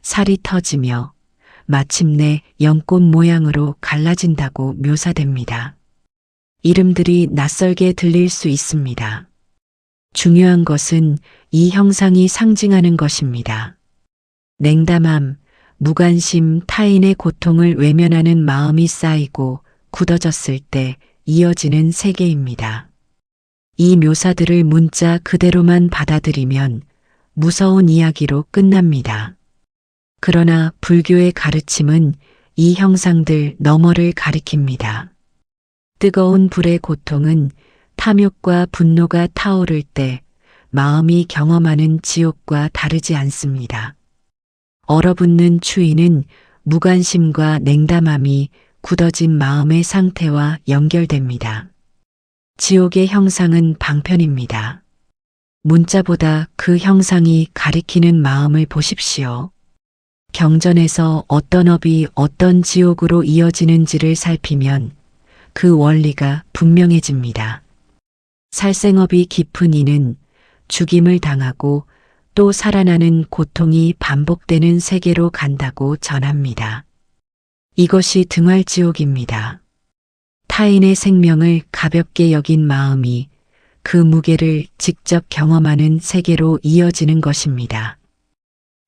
A: 살이 터지며 마침내 연꽃 모양으로 갈라진다고 묘사됩니다. 이름들이 낯설게 들릴 수 있습니다. 중요한 것은 이 형상이 상징하는 것입니다. 냉담함, 무관심, 타인의 고통을 외면하는 마음이 쌓이고 굳어졌을 때 이어지는 세계입니다. 이 묘사들을 문자 그대로만 받아들이면 무서운 이야기로 끝납니다. 그러나 불교의 가르침은 이 형상들 너머를 가리킵니다. 뜨거운 불의 고통은 탐욕과 분노가 타오를 때 마음이 경험하는 지옥과 다르지 않습니다. 얼어붙는 추위는 무관심과 냉담함이 굳어진 마음의 상태와 연결됩니다. 지옥의 형상은 방편입니다. 문자보다 그 형상이 가리키는 마음을 보십시오. 경전에서 어떤 업이 어떤 지옥으로 이어지는지를 살피면 그 원리가 분명해집니다. 살생업이 깊은 이는 죽임을 당하고 또 살아나는 고통이 반복되는 세계로 간다고 전합니다. 이것이 등활지옥입니다. 타인의 생명을 가볍게 여긴 마음이 그 무게를 직접 경험하는 세계로 이어지는 것입니다.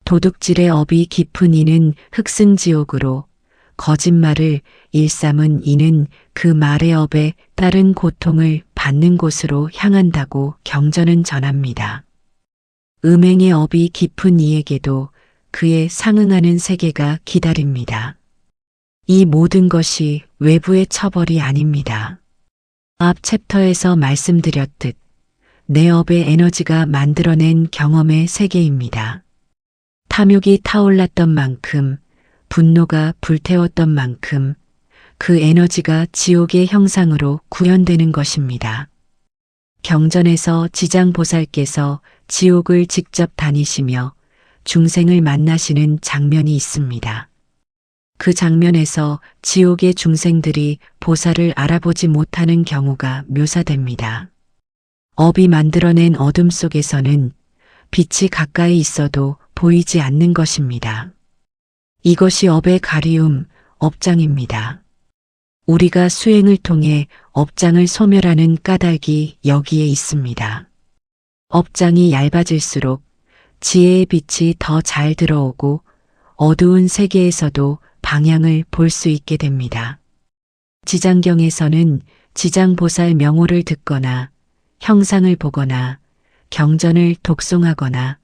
A: 도둑질의 업이 깊은 이는 흑승지옥으로, 거짓말을 일삼은 이는 그 말의 업에 따른 고통을 받는 곳으로 향한다고 경전은 전합니다. 음행의 업이 깊은 이에게도 그에 상응하는 세계가 기다립니다. 이 모든 것이 외부의 처벌이 아닙니다. 앞 챕터에서 말씀드렸듯 내 업의 에너지가 만들어낸 경험의 세계입니다. 탐욕이 타올랐던 만큼, 분노가 불태웠던 만큼 그 에너지가 지옥의 형상으로 구현되는 것입니다. 경전에서 지장보살께서 지옥을 직접 다니시며 중생을 만나시는 장면이 있습니다. 그 장면에서 지옥의 중생들이 보살을 알아보지 못하는 경우가 묘사됩니다. 업이 만들어낸 어둠 속에서는 빛이 가까이 있어도 보이지 않는 것입니다. 이것이 업의 가리움, 업장입니다. 우리가 수행을 통해 업장을 소멸하는 까닭이 여기에 있습니다. 업장이 얇아질수록 지혜의 빛이 더 잘 들어오고 어두운 세계에서도 방향을 볼 수 있게 됩니다. 지장경에서는 지장보살 명호를 듣거나 형상을 보거나 경전을 독송하거나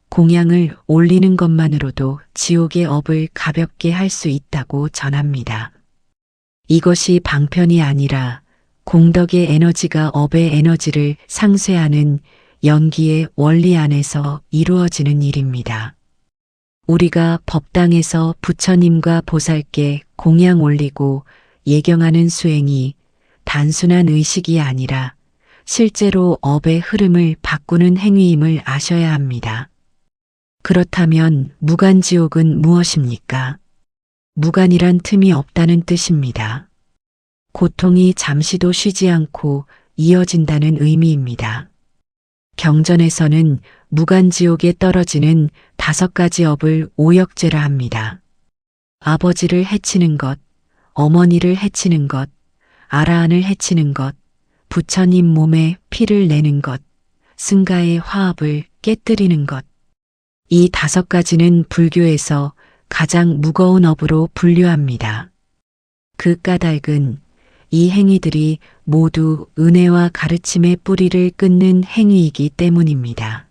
A: 공양을 올리는 것만으로도 지옥의 업을 가볍게 할 수 있다고 전합니다. 이것이 방편이 아니라 공덕의 에너지가 업의 에너지를 상쇄하는 연기의 원리 안에서 이루어지는 일입니다. 우리가 법당에서 부처님과 보살께 공양 올리고 예경하는 수행이 단순한 의식이 아니라 실제로 업의 흐름을 바꾸는 행위임을 아셔야 합니다. 그렇다면 무간지옥은 무엇입니까? 무간이란 틈이 없다는 뜻입니다. 고통이 잠시도 쉬지 않고 이어진다는 의미입니다. 경전에서는 무간지옥에 떨어지는 5가지 업을 오역죄라 합니다. 아버지를 해치는 것, 어머니를 해치는 것, 아라한을 해치는 것, 부처님 몸에 피를 내는 것, 승가의 화합을 깨뜨리는 것. 이 5가지는 불교에서 가장 무거운 업으로 분류합니다. 그 까닭은 이 행위들이 모두 은혜와 가르침의 뿌리를 끊는 행위이기 때문입니다.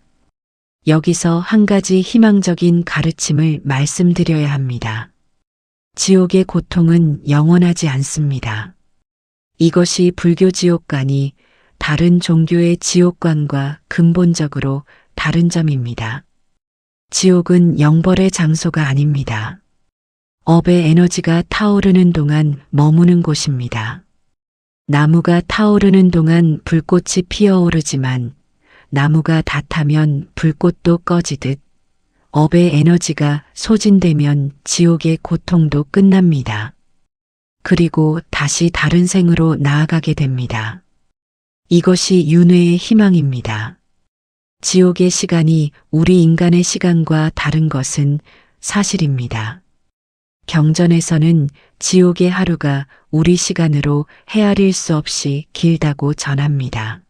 A: 여기서 한 가지 희망적인 가르침을 말씀드려야 합니다. 지옥의 고통은 영원하지 않습니다. 이것이 불교 지옥관이 다른 종교의 지옥관과 근본적으로 다른 점입니다. 지옥은 영벌의 장소가 아닙니다. 업의 에너지가 타오르는 동안 머무는 곳입니다. 나무가 타오르는 동안 불꽃이 피어오르지만 나무가 다 타면 불꽃도 꺼지듯 업의 에너지가 소진되면 지옥의 고통도 끝납니다. 그리고 다시 다른 생으로 나아가게 됩니다. 이것이 윤회의 희망입니다. 지옥의 시간이 우리 인간의 시간과 다른 것은 사실입니다. 경전에서는 지옥의 하루가 우리 시간으로 헤아릴 수 없이 길다고 전합니다.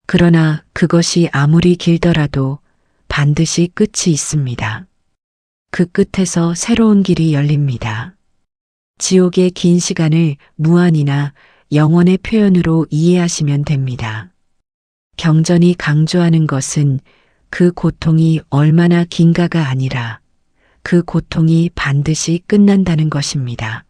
A: 그러나 그것이 아무리 길더라도 반드시 끝이 있습니다. 그 끝에서 새로운 길이 열립니다. 지옥의 긴 시간을 무한이나 영원의 표현으로 이해하시면 됩니다. 경전이 강조하는 것은 그 고통이 얼마나 긴가가 아니라 그 고통이 반드시 끝난다는 것입니다.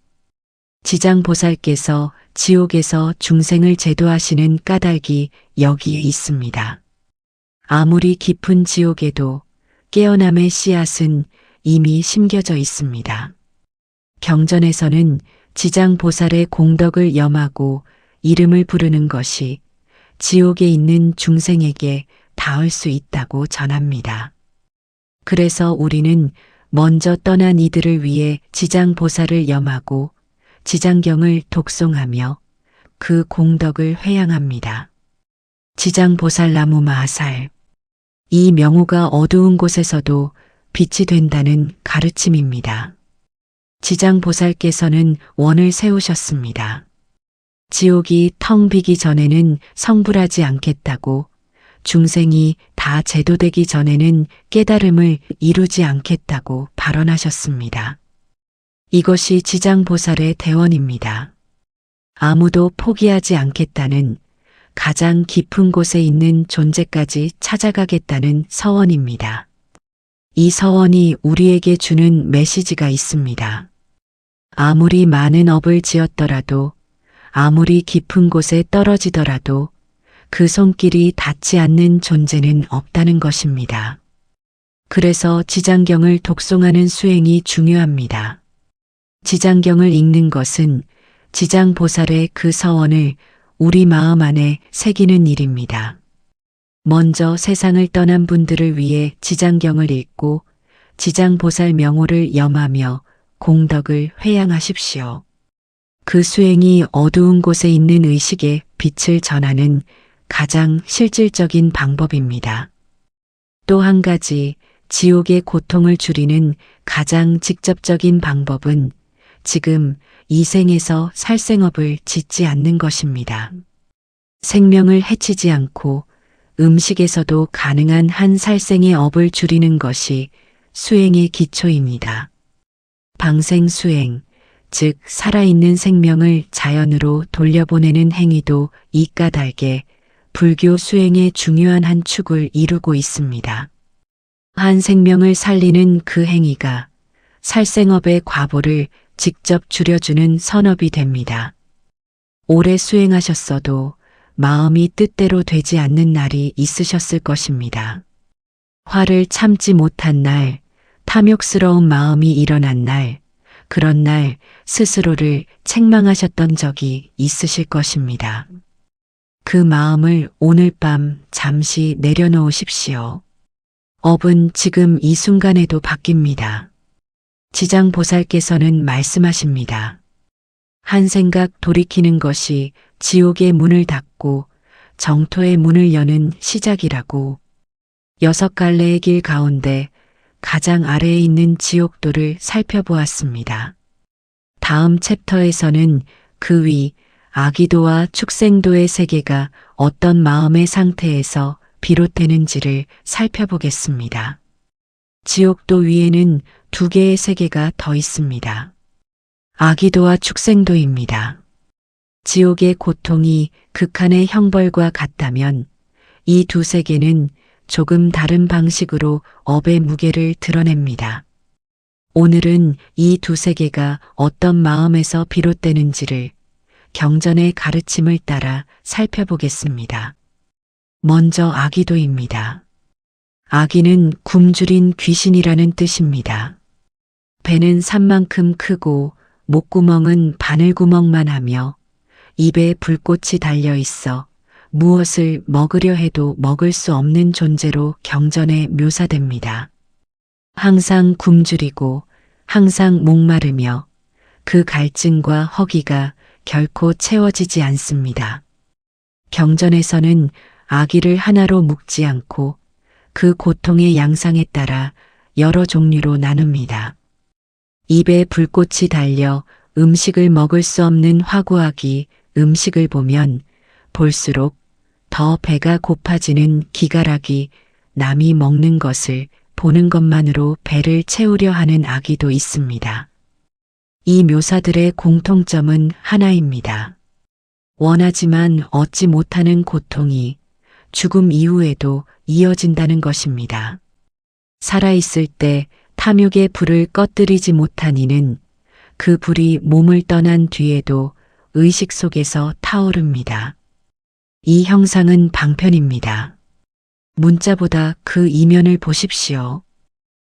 A: 지장보살께서 지옥에서 중생을 제도하시는 까닭이 여기에 있습니다. 아무리 깊은 지옥에도 깨어남의 씨앗은 이미 심겨져 있습니다. 경전에서는 지장보살의 공덕을 염하고 이름을 부르는 것이 지옥에 있는 중생에게 닿을 수 있다고 전합니다. 그래서 우리는 먼저 떠난 이들을 위해 지장보살을 염하고 지장경을 독송하며 그 공덕을 회양합니다. 지장보살 나무 마살. 이 명호가 어두운 곳에서도 빛이 된다는 가르침입니다. 지장보살께서는 원을 세우셨습니다. 지옥이 텅 비기 전에는 성불하지 않겠다고, 중생이 다 제도되기 전에는 깨달음을 이루지 않겠다고 발언하셨습니다. 이것이 지장보살의 대원입니다. 아무도 포기하지 않겠다는, 가장 깊은 곳에 있는 존재까지 찾아가겠다는 서원입니다. 이 서원이 우리에게 주는 메시지가 있습니다. 아무리 많은 업을 지었더라도, 아무리 깊은 곳에 떨어지더라도 그 손길이 닿지 않는 존재는 없다는 것입니다. 그래서 지장경을 독송하는 수행이 중요합니다. 지장경을 읽는 것은 지장보살의 그 서원을 우리 마음 안에 새기는 일입니다. 먼저 세상을 떠난 분들을 위해 지장경을 읽고 지장보살 명호를 염하며 공덕을 회양하십시오. 그 수행이 어두운 곳에 있는 의식에 빛을 전하는 가장 실질적인 방법입니다. 또 한 가지 지옥의 고통을 줄이는 가장 직접적인 방법은 지금 이 생에서 살생업을 짓지 않는 것입니다. 생명을 해치지 않고 음식에서도 가능한 한 살생의 업을 줄이는 것이 수행의 기초입니다. 방생수행, 즉 살아있는 생명을 자연으로 돌려보내는 행위도 이 까닭에 불교 수행의 중요한 한 축을 이루고 있습니다. 한 생명을 살리는 그 행위가 살생업의 과보를 직접 줄여주는 선업이 됩니다. 오래 수행하셨어도 마음이 뜻대로 되지 않는 날이 있으셨을 것입니다. 화를 참지 못한 날, 탐욕스러운 마음이 일어난 날, 그런 날 스스로를 책망하셨던 적이 있으실 것입니다. 그 마음을 오늘 밤 잠시 내려놓으십시오. 업은 지금 이 순간에도 바뀝니다. 지장보살께서는 말씀하십니다. 한 생각 돌이키는 것이 지옥의 문을 닫고 정토의 문을 여는 시작이라고. 6갈래의 길 가운데 가장 아래에 있는 지옥도를 살펴보았습니다. 다음 챕터에서는 그 위 아기도와 축생도의 세계가 어떤 마음의 상태에서 비롯되는지를 살펴보겠습니다. 지옥도 위에는 2개의 세계가 더 있습니다. 아기도와 축생도입니다. 지옥의 고통이 극한의 형벌과 같다면 이 두 세계는 조금 다른 방식으로 업의 무게를 드러냅니다. 오늘은 이 두 세계가 어떤 마음에서 비롯되는지를 경전의 가르침을 따라 살펴보겠습니다. 먼저 아기도입니다. 아기는 굶주린 귀신이라는 뜻입니다. 배는 산만큼 크고 목구멍은 바늘구멍만 하며 입에 불꽃이 달려 있어 무엇을 먹으려 해도 먹을 수 없는 존재로 경전에 묘사됩니다. 항상 굶주리고 항상 목마르며 그 갈증과 허기가 결코 채워지지 않습니다. 경전에서는 아기를 하나로 묶지 않고 그 고통의 양상에 따라 여러 종류로 나눕니다. 입에 불꽃이 달려 음식을 먹을 수 없는 화구아기 음식을 보면 볼수록 더 배가 고파지는 기갈아기 남이 먹는 것을 보는 것만으로 배를 채우려 하는 아기도 있습니다. 이 묘사들의 공통점은 하나입니다. 원하지만 얻지 못하는 고통이 죽음 이후에도 이어진다는 것입니다. 살아있을 때 탐욕의 불을 꺼뜨리지 못한 이는 그 불이 몸을 떠난 뒤에도 의식 속에서 타오릅니다. 이 형상은 방편입니다. 문자보다 그 이면을 보십시오.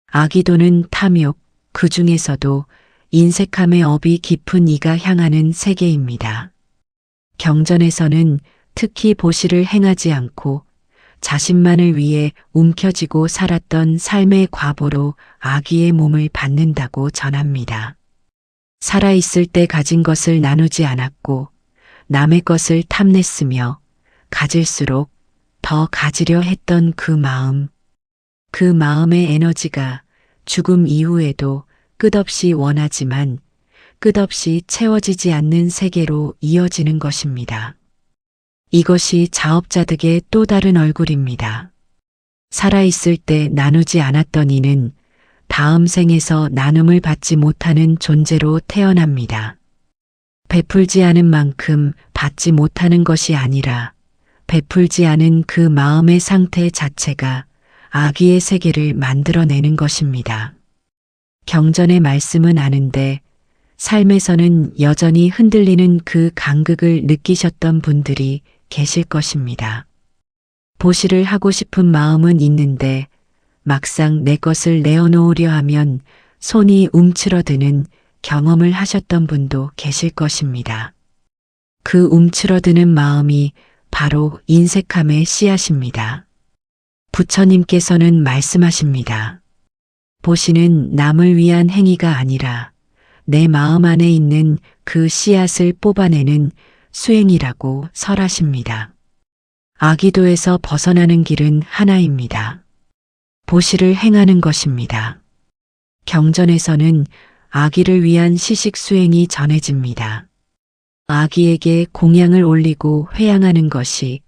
A: 아기도는 탐욕, 그 중에서도 인색함의 업이 깊은 이가 향하는 세계입니다. 경전에서는 특히 보시를 행하지 않고 자신만을 위해 움켜쥐고 살았던 삶의 과보로 아기의 몸을 받는다고 전합니다. 살아있을 때 가진 것을 나누지 않았고 남의 것을 탐냈으며 가질수록 더 가지려 했던 그 마음의 에너지가 죽음 이후에도 끝없이 원하지만 끝없이 채워지지 않는 세계로 이어지는 것입니다. 이것이 자업자득의 또 다른 얼굴입니다. 살아있을 때 나누지 않았던 이는 다음 생에서 나눔을 받지 못하는 존재로 태어납니다. 베풀지 않은 만큼 받지 못하는 것이 아니라 베풀지 않은 그 마음의 상태 자체가 아기의 세계를 만들어내는 것입니다. 경전의 말씀은 아는데 삶에서는 여전히 흔들리는 그 간극을 느끼셨던 분들이 계실 것입니다. 보시를 하고 싶은 마음은 있는데 막상 내 것을 내어놓으려 하면 손이 움츠러드는 경험을 하셨던 분도 계실 것입니다. 그 움츠러드는 마음이 바로 인색함의 씨앗입니다. 부처님께서는 말씀하십니다. 보시는 남을 위한 행위가 아니라 내 마음 안에 있는 그 씨앗을 뽑아내는 수행이라고 설하십니다. 아기도에서 벗어나는 길은 하나입니다. 보시를 행하는 것입니다. 경전에서는 아기를 위한 시식 수행이 전해집니다. 아기에게 공양을 올리고 회양하는 것이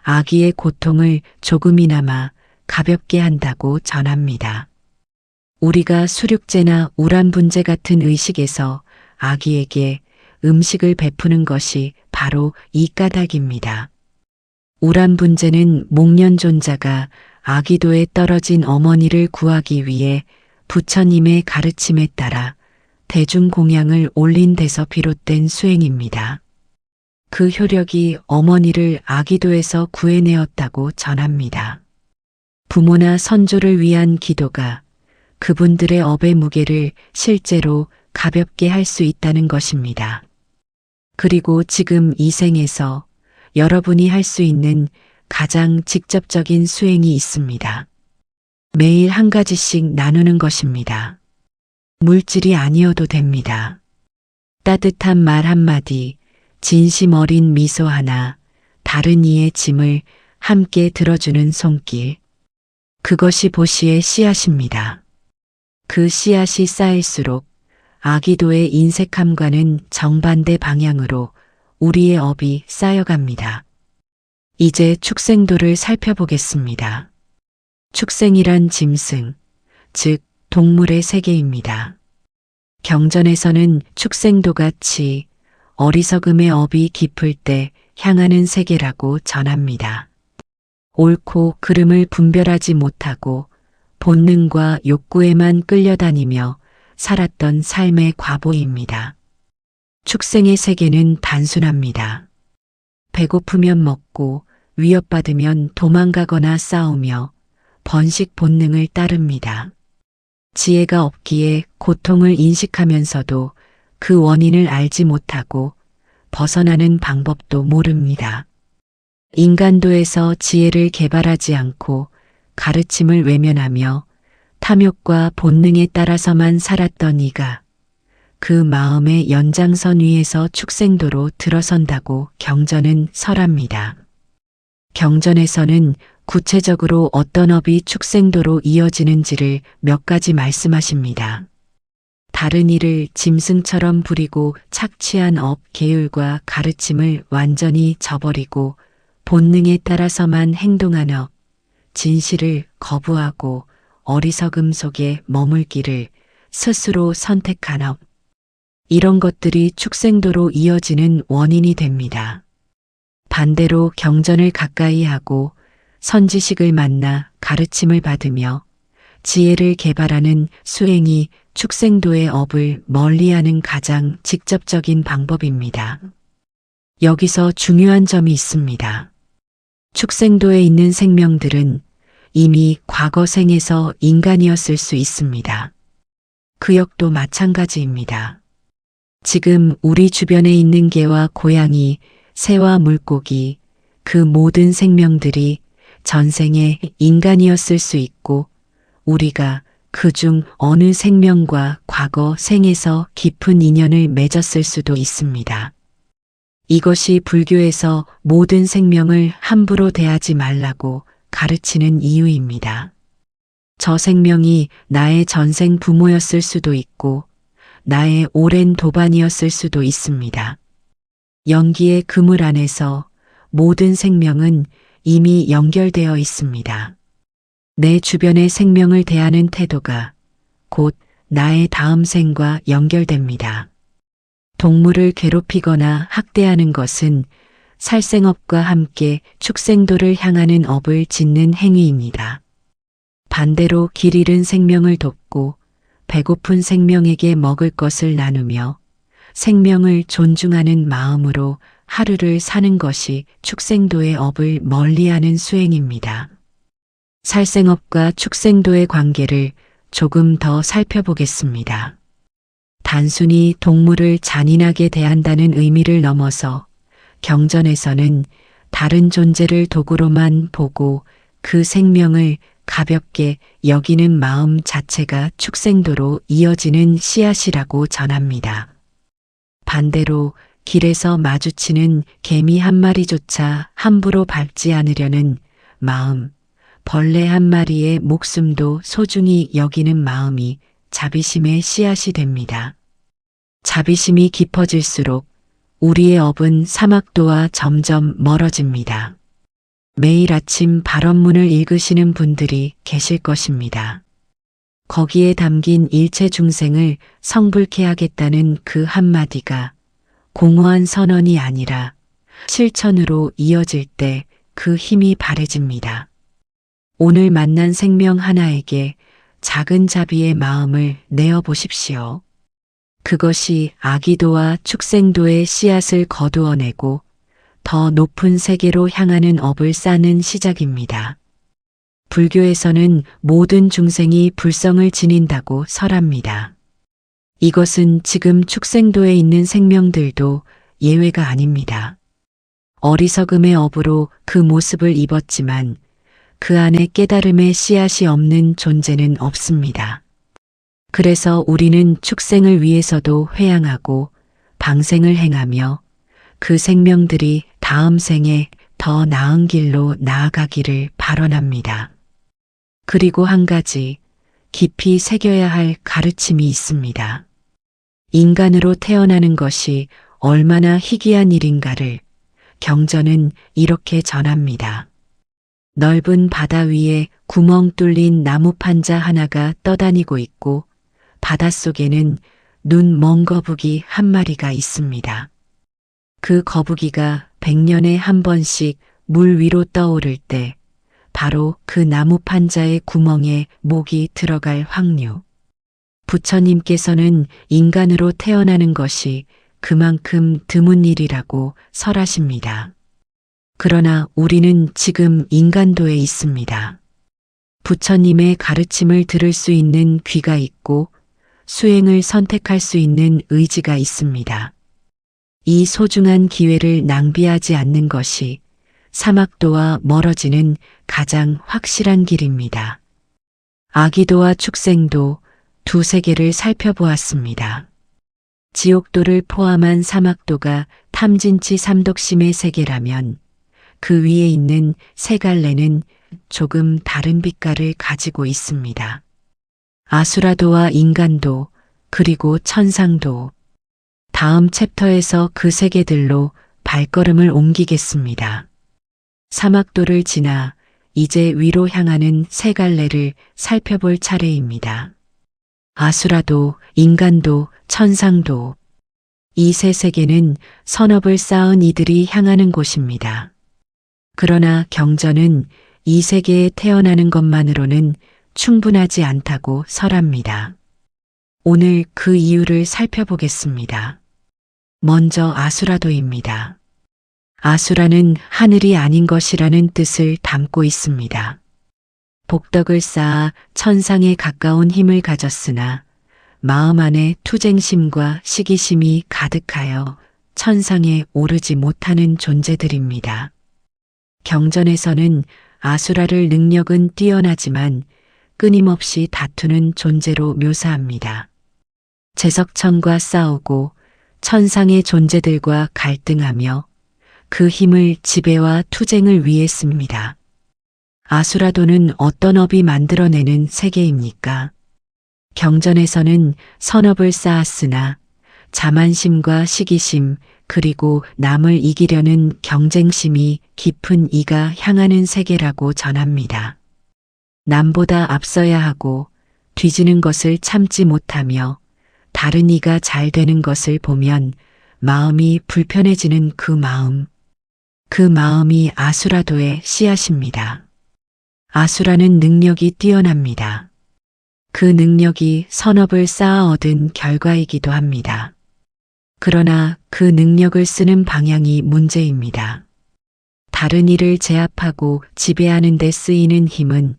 A: 아기의 고통을 조금이나마 가볍게 한다고 전합니다. 우리가 수륙제나 우란분제 같은 의식에서 아기에게 음식을 베푸는 것이 바로 이 까닭입니다. 우란분제는 목련존자가 아기도에 떨어진 어머니를 구하기 위해 부처님의 가르침에 따라 대중공양을 올린 데서 비롯된 수행입니다. 그 효력이 어머니를 아기도에서 구해내었다고 전합니다. 부모나 선조를 위한 기도가 그분들의 업의 무게를 실제로 가볍게 할 수 있다는 것입니다. 그리고 지금 이 생에서 여러분이 할 수 있는 가장 직접적인 수행이 있습니다. 매일 한 가지씩 나누는 것입니다. 물질이 아니어도 됩니다. 따뜻한 말 한마디, 진심 어린 미소 하나, 다른 이의 짐을 함께 들어주는 손길. 그것이 보시의 씨앗입니다. 그 씨앗이 쌓일수록 아기도의 인색함과는 정반대 방향으로 우리의 업이 쌓여갑니다. 이제 축생도를 살펴보겠습니다. 축생이란 짐승, 즉 동물의 세계입니다. 경전에서는 축생도같이 어리석음의 업이 깊을 때 향하는 세계라고 전합니다. 옳고 그름을 분별하지 못하고 본능과 욕구에만 끌려다니며 살았던 삶의 과보입니다. 축생의 세계는 단순합니다. 배고프면 먹고 위협받으면 도망가거나 싸우며 번식 본능을 따릅니다. 지혜가 없기에 고통을 인식하면서도 그 원인을 알지 못하고 벗어나는 방법도 모릅니다. 인간도에서 지혜를 개발하지 않고 가르침을 외면하며 탐욕과 본능에 따라서만 살았던 이가 그 마음의 연장선 위에서 축생도로 들어선다고 경전은 설합니다. 경전에서는 구체적으로 어떤 업이 축생도로 이어지는지를 몇 가지 말씀하십니다. 다른 일을 짐승처럼 부리고 착취한 업, 계율과 가르침을 완전히 저버리고 본능에 따라서만 행동한 업, 진실을 거부하고 어리석음 속에 머물기를 스스로 선택한 업, 이런 것들이 축생도로 이어지는 원인이 됩니다. 반대로 경전을 가까이 하고 선지식을 만나 가르침을 받으며 지혜를 개발하는 수행이 축생도의 업을 멀리하는 가장 직접적인 방법입니다. 여기서 중요한 점이 있습니다. 축생도에 있는 생명들은 이미 과거 생에서 인간이었을 수 있습니다. 그 역도 마찬가지입니다. 지금 우리 주변에 있는 개와 고양이, 새와 물고기, 그 모든 생명들이 전생에 인간이었을 수 있고 우리가 그중 어느 생명과 과거 생에서 깊은 인연을 맺었을 수도 있습니다. 이것이 불교에서 모든 생명을 함부로 대하지 말라고 가르치는 이유입니다. 저 생명이 나의 전생 부모였을 수도 있고 나의 오랜 도반이었을 수도 있습니다. 연기의 그물 안에서 모든 생명은 이미 연결되어 있습니다. 내 주변의 생명을 대하는 태도가 곧 나의 다음 생과 연결됩니다. 동물을 괴롭히거나 학대하는 것은 살생업과 함께 축생도를 향하는 업을 짓는 행위입니다. 반대로 길 잃은 생명을 돕고 배고픈 생명에게 먹을 것을 나누며 생명을 존중하는 마음으로 하루를 사는 것이 축생도의 업을 멀리하는 수행입니다. 살생업과 축생도의 관계를 조금 더 살펴보겠습니다. 단순히 동물을 잔인하게 대한다는 의미를 넘어서 경전에서는 다른 존재를 도구로만 보고 그 생명을 가볍게 여기는 마음 자체가 축생도로 이어지는 씨앗이라고 전합니다. 반대로 길에서 마주치는 개미 한 마리조차 함부로 밟지 않으려는 마음, 벌레 한 마리의 목숨도 소중히 여기는 마음이 자비심의 씨앗이 됩니다. 자비심이 깊어질수록 우리의 업은 사막도와 점점 멀어집니다. 매일 아침 발언문을 읽으시는 분들이 계실 것입니다. 거기에 담긴 일체 중생을 성불케 하겠다는 그 한마디가 공허한 선언이 아니라 실천으로 이어질 때 그 힘이 바래집니다. 오늘 만난 생명 하나에게 작은 자비의 마음을 내어 보십시오. 그것이 아기도와 축생도의 씨앗을 거두어내고 더 높은 세계로 향하는 업을 쌓는 시작입니다. 불교에서는 모든 중생이 불성을 지닌다고 설합니다. 이것은 지금 축생도에 있는 생명들도 예외가 아닙니다. 어리석음의 업으로 그 모습을 입었지만 그 안에 깨달음의 씨앗이 없는 존재는 없습니다. 그래서 우리는 축생을 위해서도 회양하고 방생을 행하며 그 생명들이 다음 생에 더 나은 길로 나아가기를 발언합니다. 그리고 한 가지 깊이 새겨야 할 가르침이 있습니다. 인간으로 태어나는 것이 얼마나 희귀한 일인가를 경전은 이렇게 전합니다. 넓은 바다 위에 구멍 뚫린 나무 판자 하나가 떠다니고 있고 바닷속에는 눈 먼 거북이 한 마리가 있습니다. 그 거북이가 100년에 한 번씩 물 위로 떠오를 때 바로 그 나무 판자의 구멍에 목이 들어갈 확률. 부처님께서는 인간으로 태어나는 것이 그만큼 드문 일이라고 설하십니다. 그러나 우리는 지금 인간도에 있습니다. 부처님의 가르침을 들을 수 있는 귀가 있고 수행을 선택할 수 있는 의지가 있습니다. 이 소중한 기회를 낭비하지 않는 것이 사막도와 멀어지는 가장 확실한 길입니다. 아기도와 축생도 두 세계를 살펴보았습니다. 지옥도를 포함한 사막도가 탐진치 삼독심의 세계라면 그 위에 있는 세 갈래는 조금 다른 빛깔을 가지고 있습니다. 아수라도와 인간도, 그리고 천상도. 다음 챕터에서 그 세계들로 발걸음을 옮기겠습니다. 사막도를 지나 이제 위로 향하는 세 갈래를 살펴볼 차례입니다. 아수라도, 인간도, 천상도. 이 세 세계는 선업을 쌓은 이들이 향하는 곳입니다. 그러나 경전은 이 세계에 태어나는 것만으로는 충분하지 않다고 설합니다. 오늘 그 이유를 살펴보겠습니다. 먼저 아수라도입니다. 아수라는 하늘이 아닌 것이라는 뜻을 담고 있습니다. 복덕을 쌓아 천상에 가까운 힘을 가졌으나 마음 안에 투쟁심과 시기심이 가득하여 천상에 오르지 못하는 존재들입니다. 경전에서는 아수라를 능력은 뛰어나지만 끊임없이 다투는 존재로 묘사합니다. 제석천과 싸우고 천상의 존재들과 갈등하며 그 힘을 지배와 투쟁을 위해 씁니다. 아수라도는 어떤 업이 만들어내는 세계입니까? 경전에서는 선업을 쌓았으나 자만심과 시기심 그리고 남을 이기려는 경쟁심이 깊은 이가 향하는 세계라고 전합니다. 남보다 앞서야 하고 뒤지는 것을 참지 못하며 다른 이가 잘 되는 것을 보면 마음이 불편해지는 그 마음이 아수라도의 씨앗입니다. 아수라는 능력이 뛰어납니다. 그 능력이 선업을 쌓아 얻은 결과이기도 합니다. 그러나 그 능력을 쓰는 방향이 문제입니다. 다른 이를 제압하고 지배하는 데 쓰이는 힘은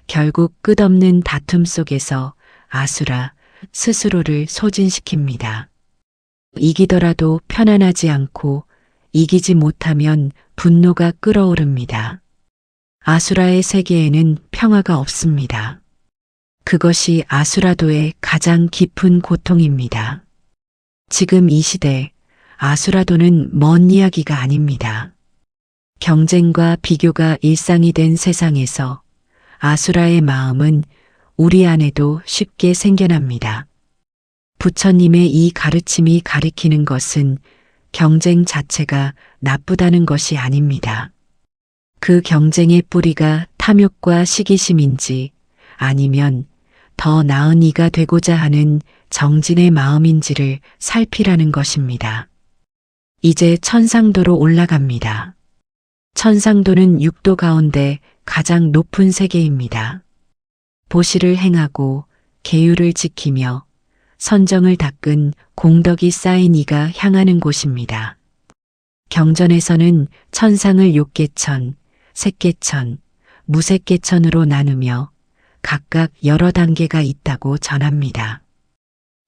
A: 결국 끝없는 다툼 속에서 아수라 스스로를 소진시킵니다. 이기더라도 편안하지 않고 이기지 못하면 분노가 끓어오릅니다. 아수라의 세계에는 평화가 없습니다. 그것이 아수라도의 가장 깊은 고통입니다. 지금 이 시대 아수라도는 먼 이야기가 아닙니다. 경쟁과 비교가 일상이 된 세상에서 아수라의 마음은 우리 안에도 쉽게 생겨납니다. 부처님의 이 가르침이 가리키는 것은 경쟁 자체가 나쁘다는 것이 아닙니다. 그 경쟁의 뿌리가 탐욕과 시기심인지 아니면 더 나은 이가 되고자 하는 정진의 마음인지를 살피라는 것입니다. 이제 천상도로 올라갑니다. 천상도는 육도 가운데 가장 높은 세계입니다. 보시를 행하고 계율을 지키며 선정을 닦은 공덕이 쌓인 이가 향하는 곳입니다. 경전에서는 천상을 욕계천, 색계천, 무색계천으로 나누며 각각 여러 단계가 있다고 전합니다.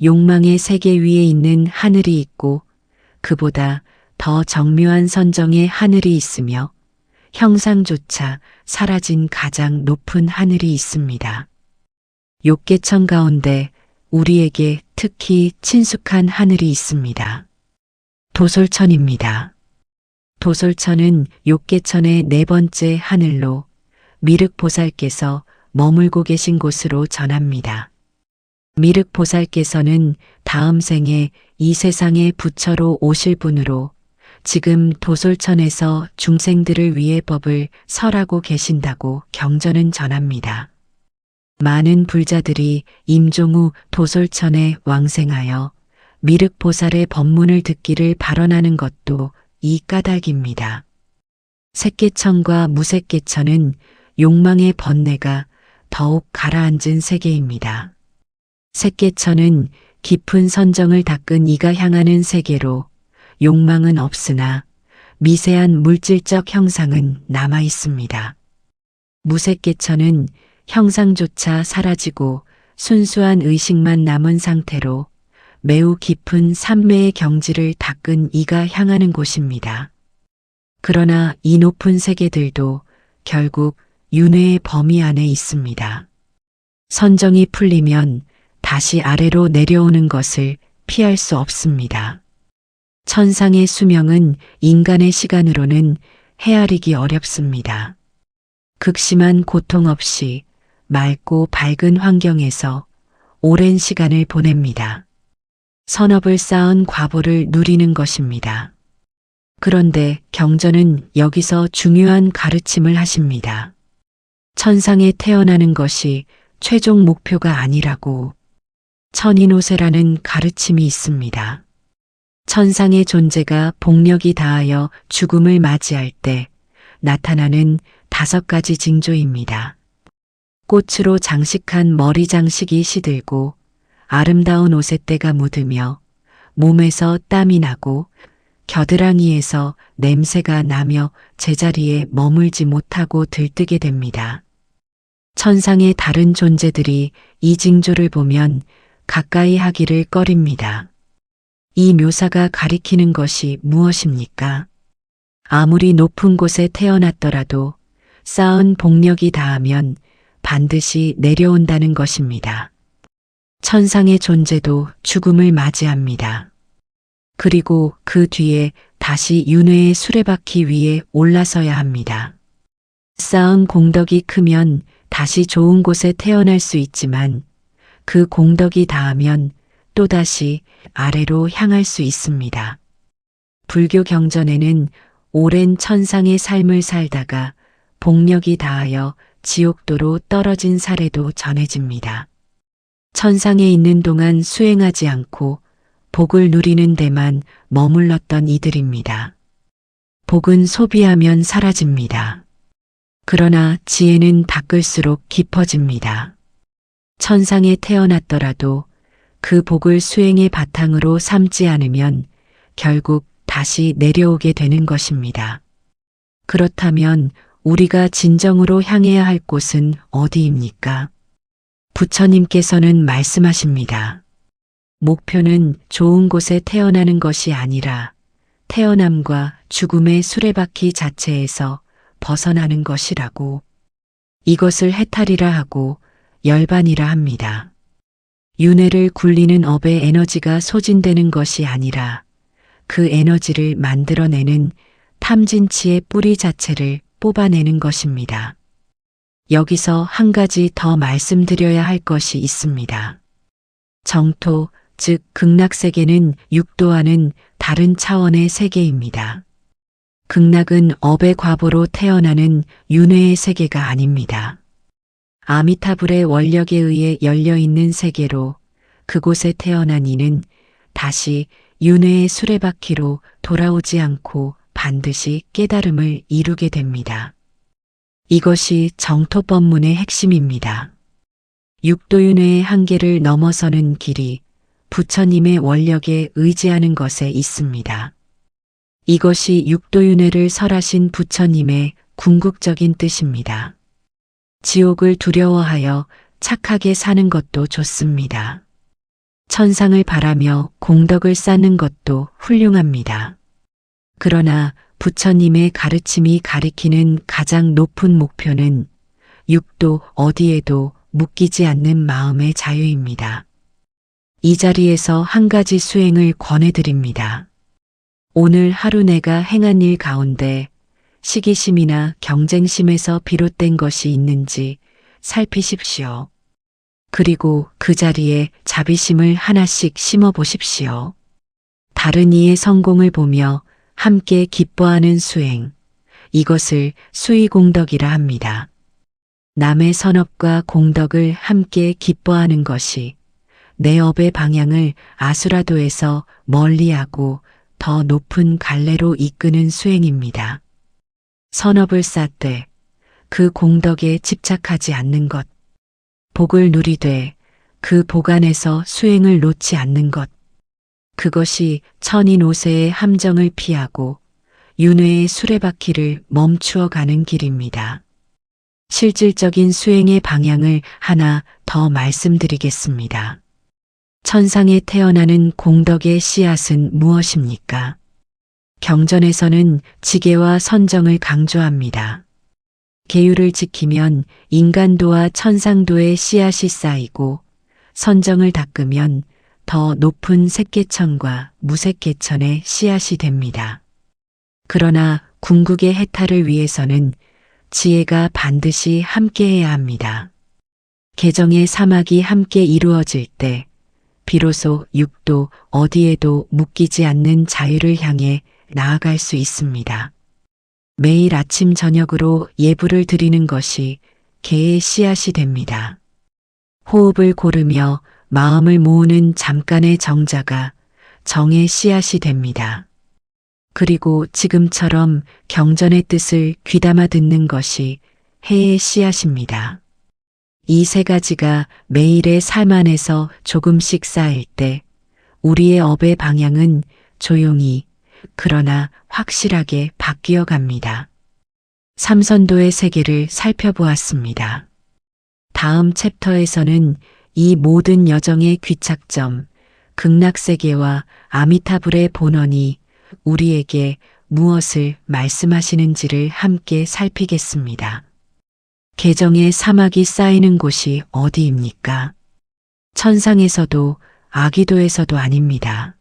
A: 욕망의 세계 위에 있는 하늘이 있고 그보다 더 정묘한 선정의 하늘이 있으며 형상조차 사라진 가장 높은 하늘이 있습니다. 욕계천 가운데 우리에게 특히 친숙한 하늘이 있습니다. 도솔천입니다. 도솔천은 욕계천의 네 번째 하늘로 미륵보살께서 머물고 계신 곳으로 전합니다. 미륵보살께서는 다음 생에 이 세상의 부처로 오실 분으로 지금 도솔천에서 중생들을 위해 법을 설하고 계신다고 경전은 전합니다. 많은 불자들이 임종 후 도솔천에 왕생하여 미륵보살의 법문을 듣기를 발언하는 것도 이 까닭입니다. 색계천과 무색계천은 욕망의 번뇌가 더욱 가라앉은 세계입니다. 색계천은 깊은 선정을 닦은 이가 향하는 세계로 욕망은 없으나 미세한 물질적 형상은 남아 있습니다. 무색계천은 형상조차 사라지고 순수한 의식만 남은 상태로 매우 깊은 삼매의 경지를 닦은 이가 향하는 곳입니다. 그러나 이 높은 세계들도 결국 윤회의 범위 안에 있습니다. 선정이 풀리면 다시 아래로 내려오는 것을 피할 수 없습니다. 천상의 수명은 인간의 시간으로는 헤아리기 어렵습니다. 극심한 고통 없이 맑고 밝은 환경에서 오랜 시간을 보냅니다. 선업을 쌓은 과보를 누리는 것입니다. 그런데 경전은 여기서 중요한 가르침을 하십니다. 천상에 태어나는 것이 최종 목표가 아니라고. 천인오세라는 가르침이 있습니다. 천상의 존재가 복력이 다하여 죽음을 맞이할 때 나타나는 5가지 징조입니다. 꽃으로 장식한 머리 장식이 시들고 아름다운 옷에 때가 묻으며 몸에서 땀이 나고 겨드랑이에서 냄새가 나며 제자리에 머물지 못하고 들뜨게 됩니다. 천상의 다른 존재들이 이 징조를 보면 가까이 하기를 꺼립니다. 이 묘사가 가리키는 것이 무엇입니까? 아무리 높은 곳에 태어났더라도 쌓은 복력이 다하면 반드시 내려온다는 것입니다. 천상의 존재도 죽음을 맞이합니다. 그리고 그 뒤에 다시 윤회의 수레바퀴 위에 올라서야 합니다. 쌓은 공덕이 크면 다시 좋은 곳에 태어날 수 있지만 그 공덕이 다하면 또다시 아래로 향할 수 있습니다. 불교 경전에는 오랜 천상의 삶을 살다가 복력이 다하여 지옥도로 떨어진 사례도 전해집니다. 천상에 있는 동안 수행하지 않고 복을 누리는 데만 머물렀던 이들입니다. 복은 소비하면 사라집니다. 그러나 지혜는 닦을수록 깊어집니다. 천상에 태어났더라도 그 복을 수행의 바탕으로 삼지 않으면 결국 다시 내려오게 되는 것입니다. 그렇다면 우리가 진정으로 향해야 할 곳은 어디입니까? 부처님께서는 말씀하십니다. 목표는 좋은 곳에 태어나는 것이 아니라 태어남과 죽음의 수레바퀴 자체에서 벗어나는 것이라고. 이것을 해탈이라 하고 열반이라 합니다. 윤회를 굴리는 업의 에너지가 소진되는 것이 아니라 그 에너지를 만들어내는 탐진치의 뿌리 자체를 뽑아내는 것입니다. 여기서 한 가지 더 말씀드려야 할 것이 있습니다. 정토, 즉 극락세계는 육도와는 다른 차원의 세계입니다. 극락은 업의 과보로 태어나는 윤회의 세계가 아닙니다. 아미타불의 원력에 의해 열려있는 세계로 그곳에 태어난 이는 다시 윤회의 수레바퀴로 돌아오지 않고 반드시 깨달음을 이루게 됩니다. 이것이 정토법문의 핵심입니다. 육도윤회의 한계를 넘어서는 길이 부처님의 원력에 의지하는 것에 있습니다. 이것이 육도윤회를 설하신 부처님의 궁극적인 뜻입니다. 지옥을 두려워하여 착하게 사는 것도 좋습니다. 천상을 바라며 공덕을 쌓는 것도 훌륭합니다. 그러나 부처님의 가르침이 가리키는 가장 높은 목표는 육도 어디에도 묶이지 않는 마음의 자유입니다. 이 자리에서 한 가지 수행을 권해드립니다. 오늘 하루 내가 행한 일 가운데 시기심이나 경쟁심에서 비롯된 것이 있는지 살피십시오. 그리고 그 자리에 자비심을 하나씩 심어 보십시오. 다른 이의 성공을 보며 함께 기뻐하는 수행, 이것을 수의공덕이라 합니다. 남의 선업과 공덕을 함께 기뻐하는 것이 내 업의 방향을 아수라도에서 멀리하고 더 높은 갈래로 이끄는 수행입니다. 선업을 쌓되 그 공덕에 집착하지 않는 것, 복을 누리되 그 복 안에서 수행을 놓지 않는 것, 그것이 천인오세의 함정을 피하고 윤회의 수레바퀴를 멈추어 가는 길입니다. 실질적인 수행의 방향을 하나 더 말씀드리겠습니다. 천상에 태어나는 공덕의 씨앗은 무엇입니까? 경전에서는 지계와 선정을 강조합니다. 계율을 지키면 인간도와 천상도의 씨앗이 쌓이고 선정을 닦으면 더 높은 색계천과 무색계천의 씨앗이 됩니다. 그러나 궁극의 해탈을 위해서는 지혜가 반드시 함께해야 합니다. 개정의 사막이 함께 이루어질 때 비로소 육도 어디에도 묶이지 않는 자유를 향해 나아갈 수 있습니다. 매일 아침 저녁으로 예불을 드리는 것이 개의 씨앗이 됩니다. 호흡을 고르며 마음을 모으는 잠깐의 정자가 정의 씨앗이 됩니다. 그리고 지금처럼 경전의 뜻을 귀담아 듣는 것이 해의 씨앗입니다. 이 세 가지가 매일의 삶 안에서 조금씩 쌓일 때 우리의 업의 방향은 조용히 그러나 확실하게 바뀌어 갑니다. 삼선도의 세계를 살펴보았습니다. 다음 챕터에서는 이 모든 여정의 귀착점, 극락세계와 아미타불의 본원이 우리에게 무엇을 말씀하시는지를 함께 살피겠습니다. 개정의 사막이 쌓이는 곳이 어디입니까? 천상에서도 아기도에서도 아닙니다.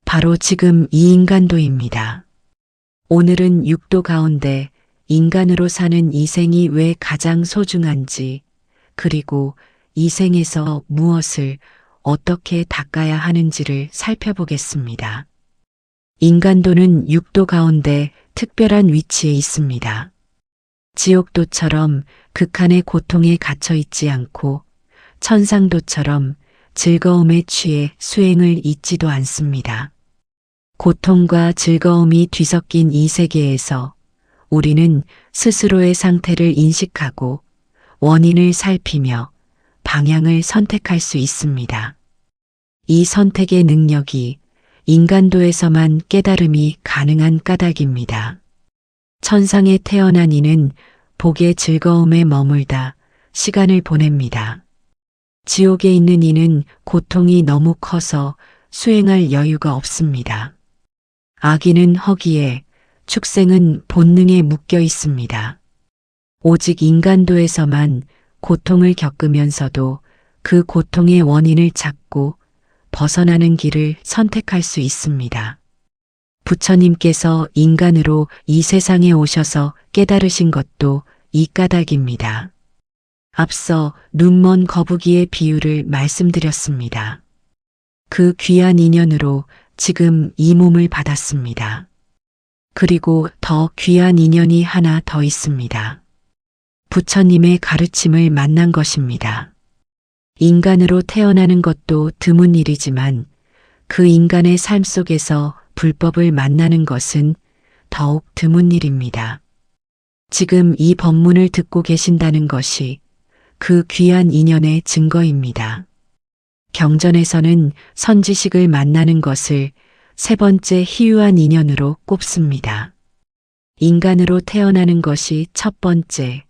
A: 바로 지금 이 인간도입니다. 오늘은 육도 가운데 인간으로 사는 이 생이 왜 가장 소중한지, 그리고 이 생에서 무엇을 어떻게 닦아야 하는지를 살펴보겠습니다. 인간도는 육도 가운데 특별한 위치에 있습니다. 지옥도처럼 극한의 고통에 갇혀 있지 않고 천상도처럼 즐거움에 취해 수행을 잊지도 않습니다. 고통과 즐거움이 뒤섞인 이 세계에서 우리는 스스로의 상태를 인식하고 원인을 살피며 방향을 선택할 수 있습니다. 이 선택의 능력이 인간도에서만 깨달음이 가능한 까닭입니다. 천상에 태어난 이는 복의 즐거움에 머물다 시간을 보냅니다. 지옥에 있는 이는 고통이 너무 커서 수행할 여유가 없습니다. 악인은 허기에, 축생은 본능에 묶여 있습니다. 오직 인간도에서만 고통을 겪으면서도 그 고통의 원인을 찾고 벗어나는 길을 선택할 수 있습니다. 부처님께서 인간으로 이 세상에 오셔서 깨달으신 것도 이 까닭입니다. 앞서 눈먼 거북이의 비유를 말씀드렸습니다. 그 귀한 인연으로 지금 이 몸을 받았습니다. 그리고 더 귀한 인연이 하나 더 있습니다. 부처님의 가르침을 만난 것입니다. 인간으로 태어나는 것도 드문 일이지만 그 인간의 삶 속에서 불법을 만나는 것은 더욱 드문 일입니다. 지금 이 법문을 듣고 계신다는 것이 그 귀한 인연의 증거입니다. 경전에서는 선지식을 만나는 것을 세 번째 희유한 인연으로 꼽습니다. 인간으로 태어나는 것이 첫 번째,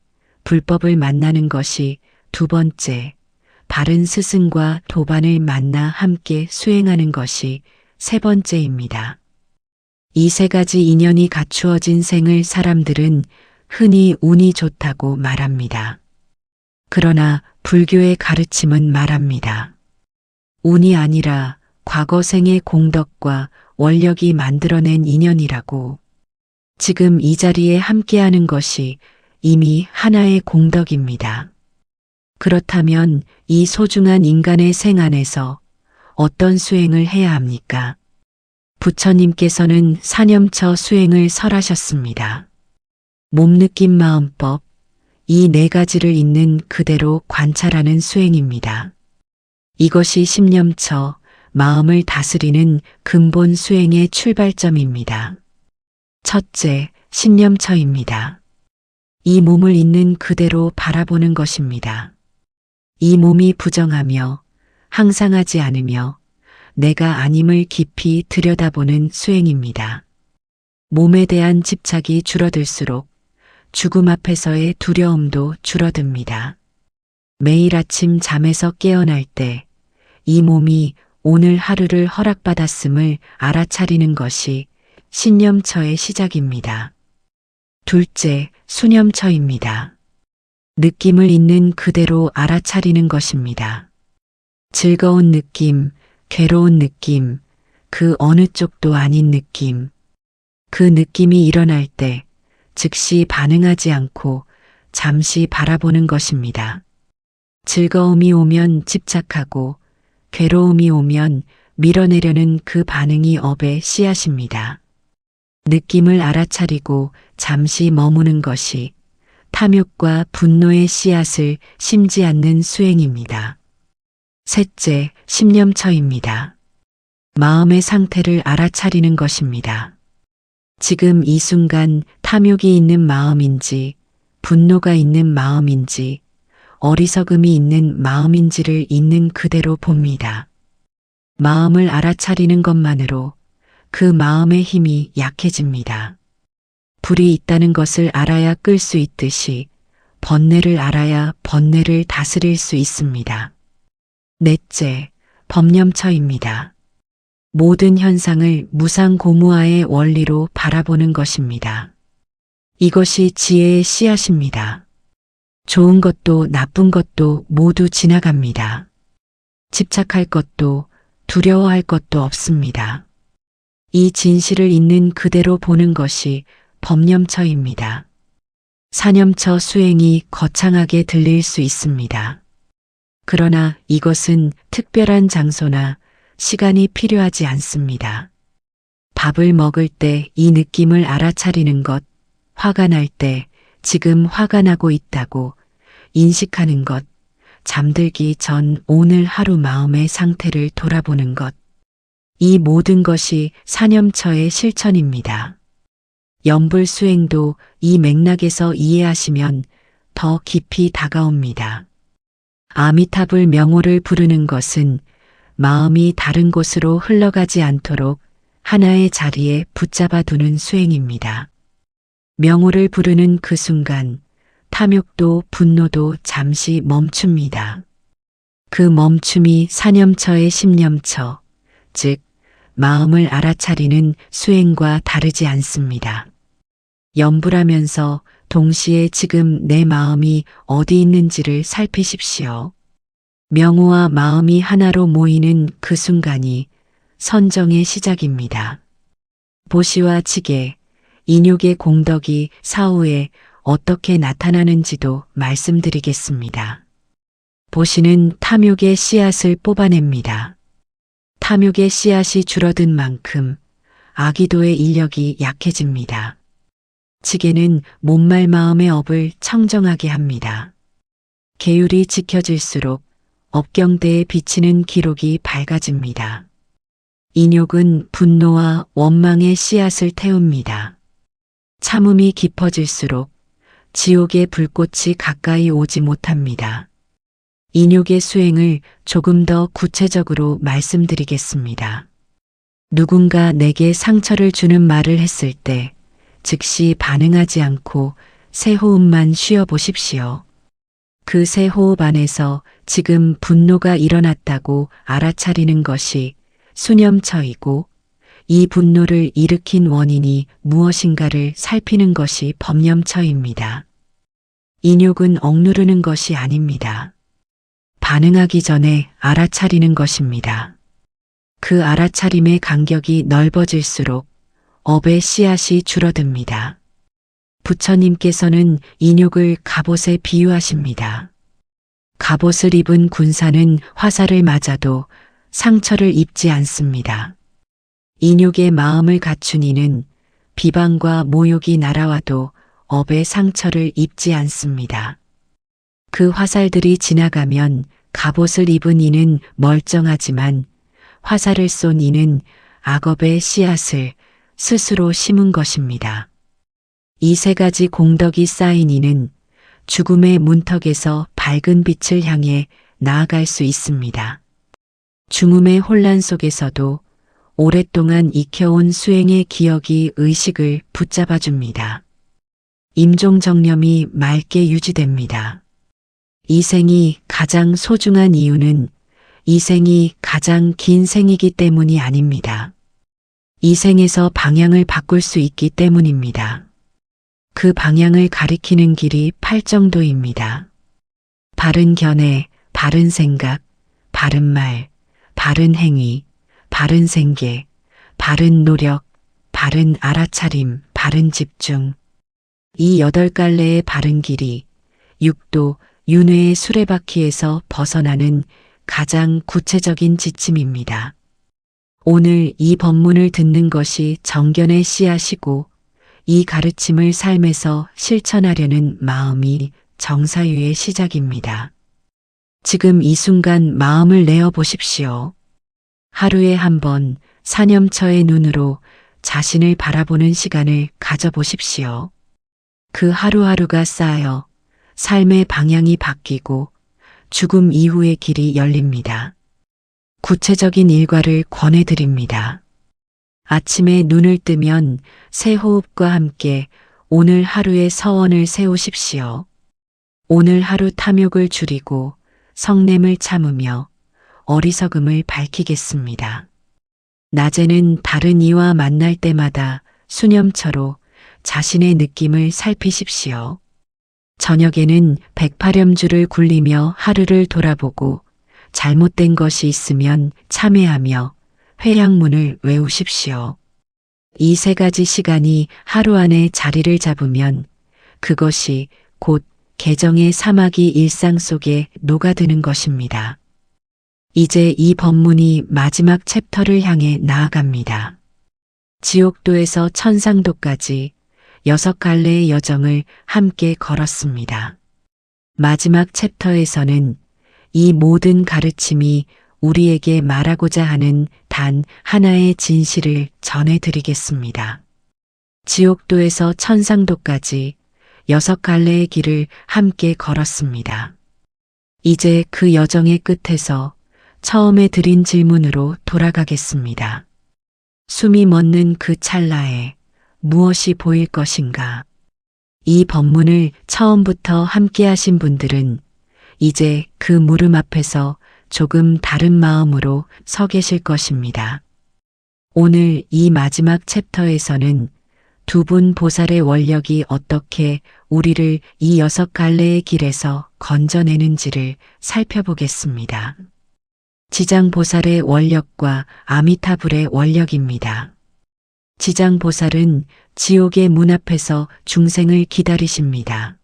A: 불법을 만나는 것이 두 번째, 바른 스승과 도반을 만나 함께 수행하는 것이 세 번째입니다. 이 세 가지 인연이 갖추어진 생을 사람들은 흔히 운이 좋다고 말합니다. 그러나 불교의 가르침은 말합니다. 운이 아니라 과거 생의 공덕과 원력이 만들어낸 인연이라고. 지금 이 자리에 함께하는 것이 이미 하나의 공덕입니다. 그렇다면 이 소중한 인간의 생 안에서 어떤 수행을 해야 합니까? 부처님께서는 사념처 수행을 설하셨습니다. 몸느낌 마음법, 이 네 가지를 있는 그대로 관찰하는 수행입니다. 이것이 심념처, 마음을 다스리는 근본 수행의 출발점입니다. 첫째, 신념처입니다. 이 몸을 있는 그대로 바라보는 것입니다. 이 몸이 부정하며 항상하지 않으며 내가 아님을 깊이 들여다보는 수행입니다. 몸에 대한 집착이 줄어들수록 죽음 앞에서의 두려움도 줄어듭니다. 매일 아침 잠에서 깨어날 때 이 몸이 오늘 하루를 허락받았음을 알아차리는 것이 신념처의 시작입니다. 둘째, 수념처입니다. 느낌을 있는 그대로 알아차리는 것입니다. 즐거운 느낌, 괴로운 느낌, 그 어느 쪽도 아닌 느낌. 그 느낌이 일어날 때 즉시 반응하지 않고 잠시 바라보는 것입니다. 즐거움이 오면 집착하고 괴로움이 오면 밀어내려는 그 반응이 업의 씨앗입니다. 느낌을 알아차리고 잠시 머무는 것이 탐욕과 분노의 씨앗을 심지 않는 수행입니다. 셋째, 심념처입니다. 마음의 상태를 알아차리는 것입니다. 지금 이 순간 탐욕이 있는 마음인지, 분노가 있는 마음인지, 어리석음이 있는 마음인지를 있는 그대로 봅니다. 마음을 알아차리는 것만으로 그 마음의 힘이 약해집니다. 불이 있다는 것을 알아야 끌 수 있듯이 번뇌를 알아야 번뇌를 다스릴 수 있습니다. 넷째, 법념처입니다. 모든 현상을 무상고무아의 원리로 바라보는 것입니다. 이것이 지혜의 씨앗입니다. 좋은 것도 나쁜 것도 모두 지나갑니다. 집착할 것도 두려워할 것도 없습니다. 이 진실을 있는 그대로 보는 것이 법념처입니다. 사념처 수행이 거창하게 들릴 수 있습니다. 그러나 이것은 특별한 장소나 시간이 필요하지 않습니다. 밥을 먹을 때 이 느낌을 알아차리는 것, 화가 날 때 지금 화가 나고 있다고 인식하는 것, 잠들기 전 오늘 하루 마음의 상태를 돌아보는 것. 이 모든 것이 사념처의 실천입니다. 염불 수행도 이 맥락에서 이해하시면 더 깊이 다가옵니다. 아미타불 명호를 부르는 것은 마음이 다른 곳으로 흘러가지 않도록 하나의 자리에 붙잡아 두는 수행입니다. 명호를 부르는 그 순간 탐욕도 분노도 잠시 멈춥니다. 그 멈춤이 사념처의 심념처, 즉 마음을 알아차리는 수행과 다르지 않습니다. 염불하면서 동시에 지금 내 마음이 어디 있는지를 살피십시오. 명호와 마음이 하나로 모이는 그 순간이 선정의 시작입니다. 보시와 지게, 인욕의 공덕이 사후에 어떻게 나타나는지도 말씀드리겠습니다. 보시는 탐욕의 씨앗을 뽑아냅니다. 탐욕의 씨앗이 줄어든 만큼 아기도의 인력이 약해집니다. 지게는 못말 마음의 업을 청정하게 합니다. 계율이 지켜질수록 업경대에 비치는 기록이 밝아집니다. 인욕은 분노와 원망의 씨앗을 태웁니다. 참음이 깊어질수록 지옥의 불꽃이 가까이 오지 못합니다. 인욕의 수행을 조금 더 구체적으로 말씀드리겠습니다. 누군가 내게 상처를 주는 말을 했을 때 즉시 반응하지 않고 세 호흡만 쉬어보십시오. 그 세 호흡 안에서 지금 분노가 일어났다고 알아차리는 것이 수념처이고 이 분노를 일으킨 원인이 무엇인가를 살피는 것이 법념처입니다. 인욕은 억누르는 것이 아닙니다. 반응하기 전에 알아차리는 것입니다. 그 알아차림의 간격이 넓어질수록 업의 씨앗이 줄어듭니다. 부처님께서는 인욕을 갑옷에 비유하십니다. 갑옷을 입은 군사는 화살을 맞아도 상처를 입지 않습니다. 인욕의 마음을 갖춘 이는 비방과 모욕이 날아와도 업의 상처를 입지 않습니다. 그 화살들이 지나가면 갑옷을 입은 이는 멀쩡하지만 화살을 쏜 이는 악업의 씨앗을 스스로 심은 것입니다. 이 세 가지 공덕이 쌓인 이는 죽음의 문턱에서 밝은 빛을 향해 나아갈 수 있습니다. 중음의 혼란 속에서도 오랫동안 익혀온 수행의 기억이 의식을 붙잡아 줍니다. 임종정념이 맑게 유지됩니다. 이 생이 가장 소중한 이유는 이 생이 가장 긴 생이기 때문이 아닙니다. 이 생에서 방향을 바꿀 수 있기 때문입니다. 그 방향을 가리키는 길이 팔정도입니다. 바른 견해, 바른 생각, 바른 말, 바른 행위, 바른 생계, 바른 노력, 바른 알아차림, 바른 집중. 이 8갈래의 바른 길이 육도, 윤회의 수레바퀴에서 벗어나는 가장 구체적인 지침입니다. 오늘 이 법문을 듣는 것이 정견의 씨앗이고 이 가르침을 삶에서 실천하려는 마음이 정사유의 시작입니다. 지금 이 순간 마음을 내어 보십시오. 하루에 한 번 사념처의 눈으로 자신을 바라보는 시간을 가져보십시오. 그 하루하루가 쌓여 삶의 방향이 바뀌고 죽음 이후의 길이 열립니다. 구체적인 일과를 권해드립니다. 아침에 눈을 뜨면 새 호흡과 함께 오늘 하루의 서원을 세우십시오. 오늘 하루 탐욕을 줄이고 성냄을 참으며 어리석음을 밝히겠습니다. 낮에는 다른 이와 만날 때마다 수념처로 자신의 느낌을 살피십시오. 저녁에는 108염주를 굴리며 하루를 돌아보고 잘못된 것이 있으면 참회하며 회향문을 외우십시오. 이 3가지 시간이 하루 안에 자리를 잡으면 그것이 곧 개정의 사막이 일상 속에 녹아드는 것입니다. 이제 이 법문이 마지막 챕터를 향해 나아갑니다. 지옥도에서 천상도까지 6갈래의 여정을 함께 걸었습니다. 마지막 챕터에서는 이 모든 가르침이 우리에게 말하고자 하는 단 하나의 진실을 전해드리겠습니다. 지옥도에서 천상도까지 6갈래의 길을 함께 걸었습니다. 이제 그 여정의 끝에서 처음에 드린 질문으로 돌아가겠습니다. 숨이 멎는 그 찰나에 무엇이 보일 것인가? 이 법문을 처음부터 함께 하신 분들은 이제 그 물음 앞에서 조금 다른 마음으로 서 계실 것입니다. 오늘 이 마지막 챕터에서는 2분 보살의 원력이 어떻게 우리를 이 6갈래의 길에서 건져내는지를 살펴보겠습니다. 지장보살의 원력과 아미타불의 원력입니다. 지장보살은 지옥의 문 앞에서 중생을 기다리십니다.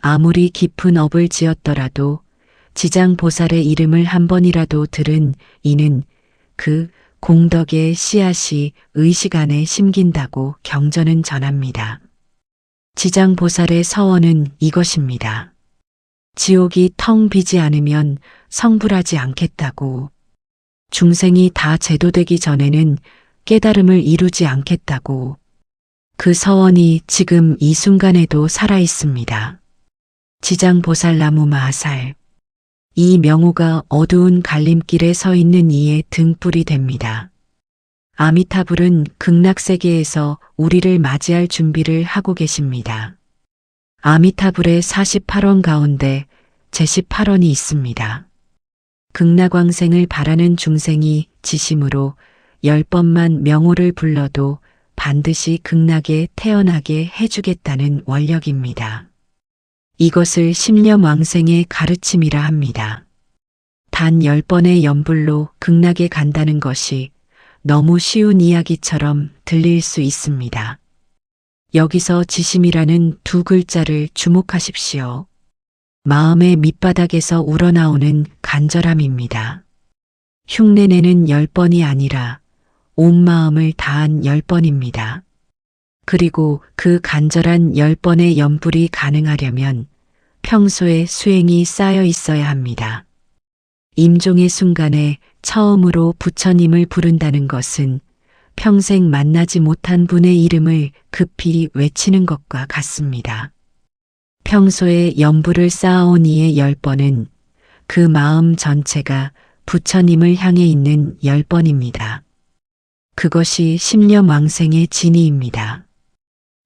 A: 아무리 깊은 업을 지었더라도 지장보살의 이름을 한 번이라도 들은 이는 그 공덕의 씨앗이 의식 안에 심긴다고 경전은 전합니다. 지장보살의 서원은 이것입니다. 지옥이 텅 비지 않으면 성불하지 않겠다고, 중생이 다 제도되기 전에는 깨달음을 이루지 않겠다고, 그 서원이 지금 이 순간에도 살아있습니다. 지장보살나무 마살. 이 명호가 어두운 갈림길에 서 있는 이의 등불이 됩니다. 아미타불은 극락세계에서 우리를 맞이할 준비를 하고 계십니다. 아미타불의 48원 가운데 제18원이 있습니다. 극락왕생을 바라는 중생이 지심으로 10번만 명호를 불러도 반드시 극락에 태어나게 해주겠다는 원력입니다. 이것을 십념왕생의 가르침이라 합니다. 단 10번의 연불로 극락에 간다는 것이 너무 쉬운 이야기처럼 들릴 수 있습니다. 여기서 지심이라는 2글자를 주목하십시오. 마음의 밑바닥에서 우러나오는 간절함입니다. 흉내내는 10번이 아니라 온 마음을 다한 10번입니다. 그리고 그 간절한 10번의 연불이 가능하려면 평소에 수행이 쌓여 있어야 합니다. 임종의 순간에 처음으로 부처님을 부른다는 것은 평생 만나지 못한 분의 이름을 급히 외치는 것과 같습니다. 평소에 연불을 쌓아온 이의 10번은 그 마음 전체가 부처님을 향해 있는 10번입니다. 그것이 십념왕생의 진의입니다.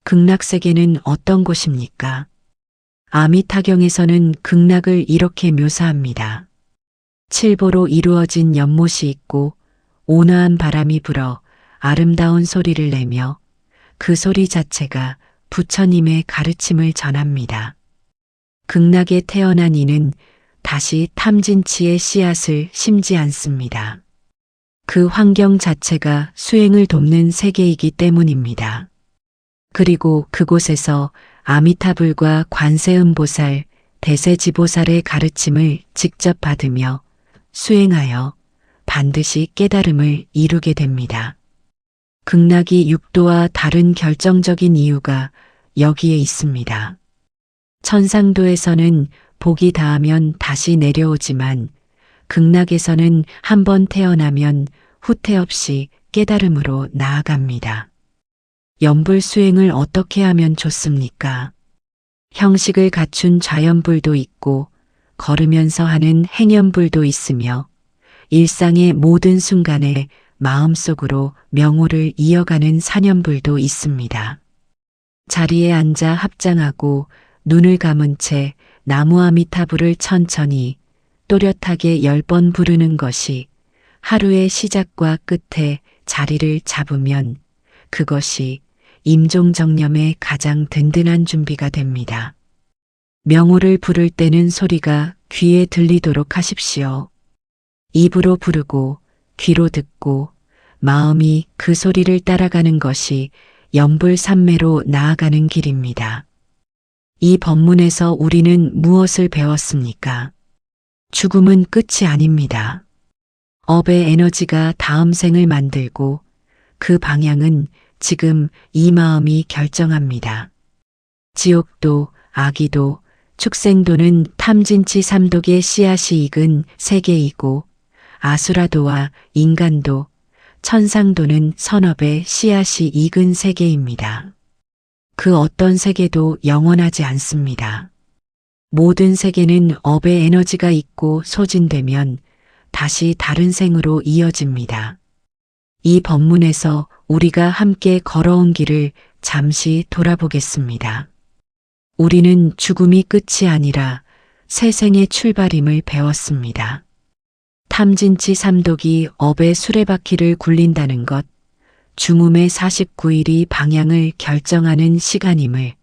A: 극락세계는 어떤 곳입니까? 아미타경에서는 극락을 이렇게 묘사합니다. 칠보로 이루어진 연못이 있고 온화한 바람이 불어 아름다운 소리를 내며 그 소리 자체가 부처님의 가르침을 전합니다. 극락에 태어난 이는 다시 탐진치의 씨앗을 심지 않습니다. 그 환경 자체가 수행을 돕는 세계이기 때문입니다. 그리고 그곳에서 아미타불과 관세음보살, 대세지보살의 가르침을 직접 받으며 수행하여 반드시 깨달음을 이루게 됩니다. 극락이 육도와 다른 결정적인 이유가 여기에 있습니다. 천상도에서는 복이 닿으면 다시 내려오지만 극락에서는 한번 태어나면 후퇴 없이 깨달음으로 나아갑니다. 연불 수행을 어떻게 하면 좋습니까? 형식을 갖춘 좌연불도 있고 걸으면서 하는 행연불도 있으며 일상의 모든 순간에 마음속으로 명호를 이어가는 사년불도 있습니다. 자리에 앉아 합장하고 눈을 감은 채 나무 아미타불을 천천히 또렷하게 10번 부르는 것이 하루의 시작과 끝에 자리를 잡으면 그것이 임종정념의 가장 든든한 준비가 됩니다. 명호를 부를 때는 소리가 귀에 들리도록 하십시오. 입으로 부르고 귀로 듣고 마음이 그 소리를 따라가는 것이 연불삼매로 나아가는 길입니다. 이 법문에서 우리는 무엇을 배웠습니까? 죽음은 끝이 아닙니다. 업의 에너지가 다음 생을 만들고 그 방향은 지금 이 마음이 결정합니다. 지옥도, 아기도, 축생도는 탐진치 삼독의 씨앗이 익은 세계이고 아수라도와 인간도, 천상도는 선업의 씨앗이 익은 세계입니다. 그 어떤 세계도 영원하지 않습니다. 모든 세계는 업의 에너지가 있고 소진되면 다시 다른 생으로 이어집니다. 이 법문에서 우리가 함께 걸어온 길을 잠시 돌아보겠습니다. 우리는 죽음이 끝이 아니라 새 생의 출발임을 배웠습니다. 탐진치 삼독이 업의 수레바퀴를 굴린다는 것, 중음의 49일이 방향을 결정하는 시간임을,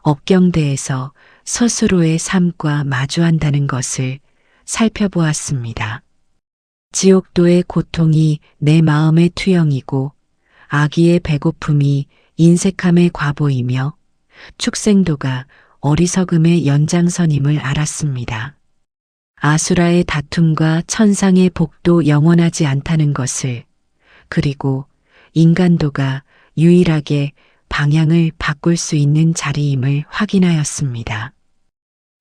A: 업경대에서 스스로의 삶과 마주한다는 것을 살펴보았습니다. 지옥도의 고통이 내 마음의 투영이고 아기의 배고픔이 인색함의 과보이며 축생도가 어리석음의 연장선임을 알았습니다. 아수라의 다툼과 천상의 복도 영원하지 않다는 것을, 그리고 인간도가 유일하게 방향을 바꿀 수 있는 자리임을 확인하였습니다.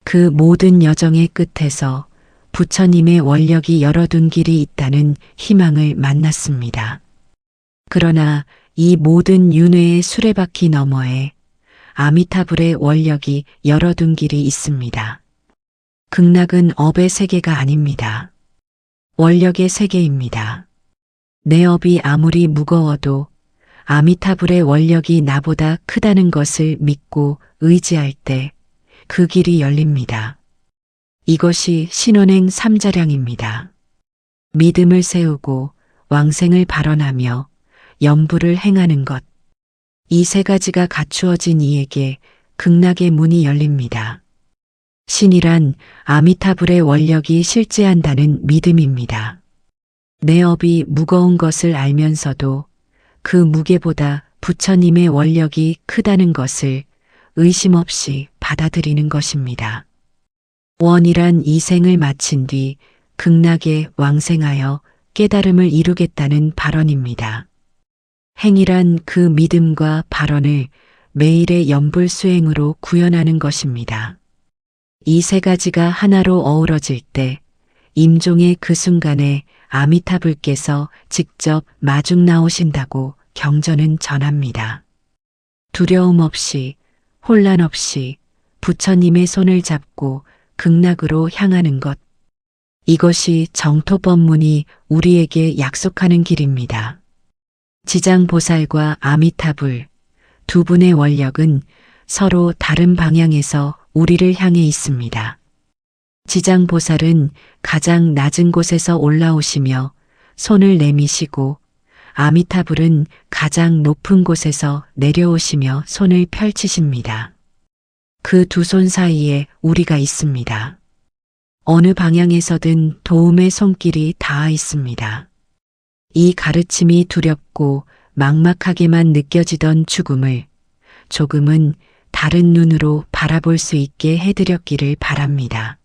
A: 그 모든 여정의 끝에서 부처님의 원력이 열어둔 길이 있다는 희망을 만났습니다. 그러나 이 모든 윤회의 수레바퀴 너머에 아미타불의 원력이 열어둔 길이 있습니다. 극락은 업의 세계가 아닙니다. 원력의 세계입니다. 내 업이 아무리 무거워도 아미타불의 원력이 나보다 크다는 것을 믿고 의지할 때 그 길이 열립니다. 이것이 신원행 삼자량입니다. 믿음을 세우고 왕생을 발언하며 연불을 행하는 것. 이 세 가지가 갖추어진 이에게 극락의 문이 열립니다. 신이란 아미타불의 원력이 실제한다는 믿음입니다. 내 업이 무거운 것을 알면서도 그 무게보다 부처님의 원력이 크다는 것을 의심 없이 받아들이는 것입니다. 원이란 이 생을 마친 뒤 극락에 왕생하여 깨달음을 이루겠다는 발언입니다. 행이란 그 믿음과 발언을 매일의 연불 수행으로 구현하는 것입니다. 이 세 가지가 하나로 어우러질 때 임종의 그 순간에 아미타불께서 직접 마중 나오신다고 경전은 전합니다. 두려움 없이, 혼란 없이 부처님의 손을 잡고 극락으로 향하는 것. 이것이 정토법문이 우리에게 약속하는 길입니다. 지장보살과 아미타불 두 분의 원력은 서로 다른 방향에서 우리를 향해 있습니다. 지장보살은 가장 낮은 곳에서 올라오시며 손을 내미시고 아미타불은 가장 높은 곳에서 내려오시며 손을 펼치십니다. 그 두 손 사이에 우리가 있습니다. 어느 방향에서든 도움의 손길이 닿아 있습니다. 이 가르침이 두렵고 막막하게만 느껴지던 죽음을 조금은 다른 눈으로 바라볼 수 있게 해드렸기를 바랍니다.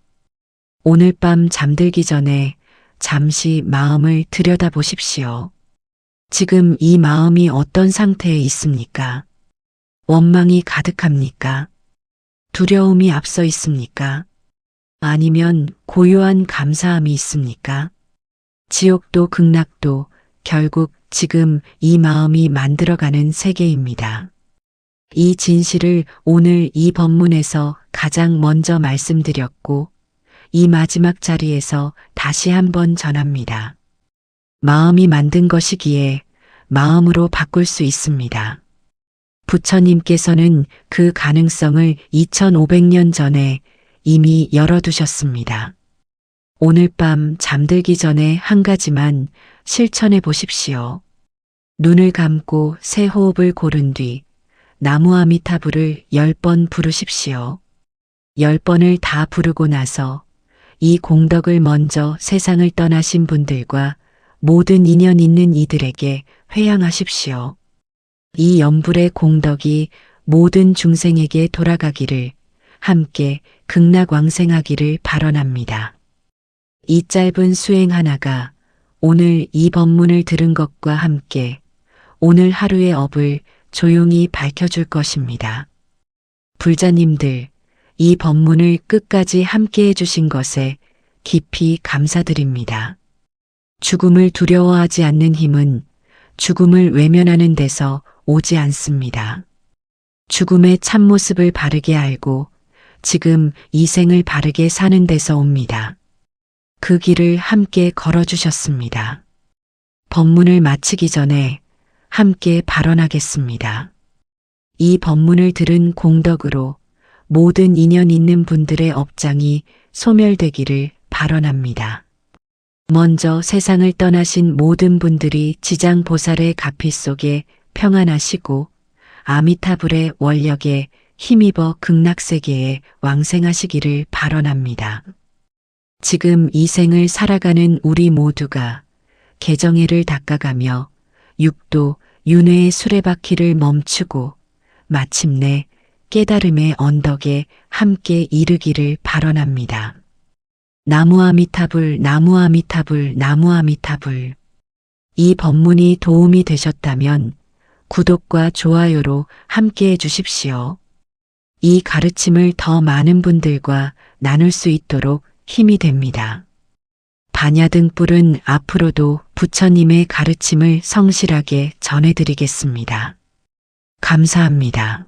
A: 오늘 밤 잠들기 전에 잠시 마음을 들여다보십시오. 지금 이 마음이 어떤 상태에 있습니까? 원망이 가득합니까? 두려움이 앞서 있습니까? 아니면 고요한 감사함이 있습니까? 지옥도 극락도 결국 지금 이 마음이 만들어가는 세계입니다. 이 진실을 오늘 이 법문에서 가장 먼저 말씀드렸고 이 마지막 자리에서 다시 한번 전합니다. 마음이 만든 것이기에 마음으로 바꿀 수 있습니다. 부처님께서는 그 가능성을 2500년 전에 이미 열어두셨습니다. 오늘 밤 잠들기 전에 한 가지만 실천해 보십시오. 눈을 감고 새 호흡을 고른 뒤 나무아미타불을 10번 부르십시오. 10번을 다 부르고 나서 이 공덕을 먼저 세상을 떠나신 분들과 모든 인연 있는 이들에게 회양하십시오. 이 연불의 공덕이 모든 중생에게 돌아가기를 함께 극락왕생하기를 발언합니다. 이 짧은 수행 하나가 오늘 이 법문을 들은 것과 함께 오늘 하루의 업을 조용히 밝혀줄 것입니다. 불자님들, 이 법문을 끝까지 함께 해주신 것에 깊이 감사드립니다. 죽음을 두려워하지 않는 힘은 죽음을 외면하는 데서 오지 않습니다. 죽음의 참모습을 바르게 알고 지금 이 생을 바르게 사는 데서 옵니다. 그 길을 함께 걸어주셨습니다. 법문을 마치기 전에 함께 발언하겠습니다. 이 법문을 들은 공덕으로 모든 인연 있는 분들의 업장이 소멸되기를 발언합니다. 먼저 세상을 떠나신 모든 분들이 지장보살의 가피 속에 평안하시고 아미타불의 원력에 힘입어 극락세계에 왕생하시기를 발언합니다. 지금 이 생을 살아가는 우리 모두가 개정해를 닦아가며 육도 윤회의 수레바퀴를 멈추고 마침내 깨달음의 언덕에 함께 이르기를 발언합니다. 나무아미타불, 나무아미타불, 나무아미타불. 이 법문이 도움이 되셨다면 구독과 좋아요로 함께 해주십시오. 이 가르침을 더 많은 분들과 나눌 수 있도록 힘이 됩니다. 반야등불은 앞으로도 부처님의 가르침을 성실하게 전해드리겠습니다. 감사합니다.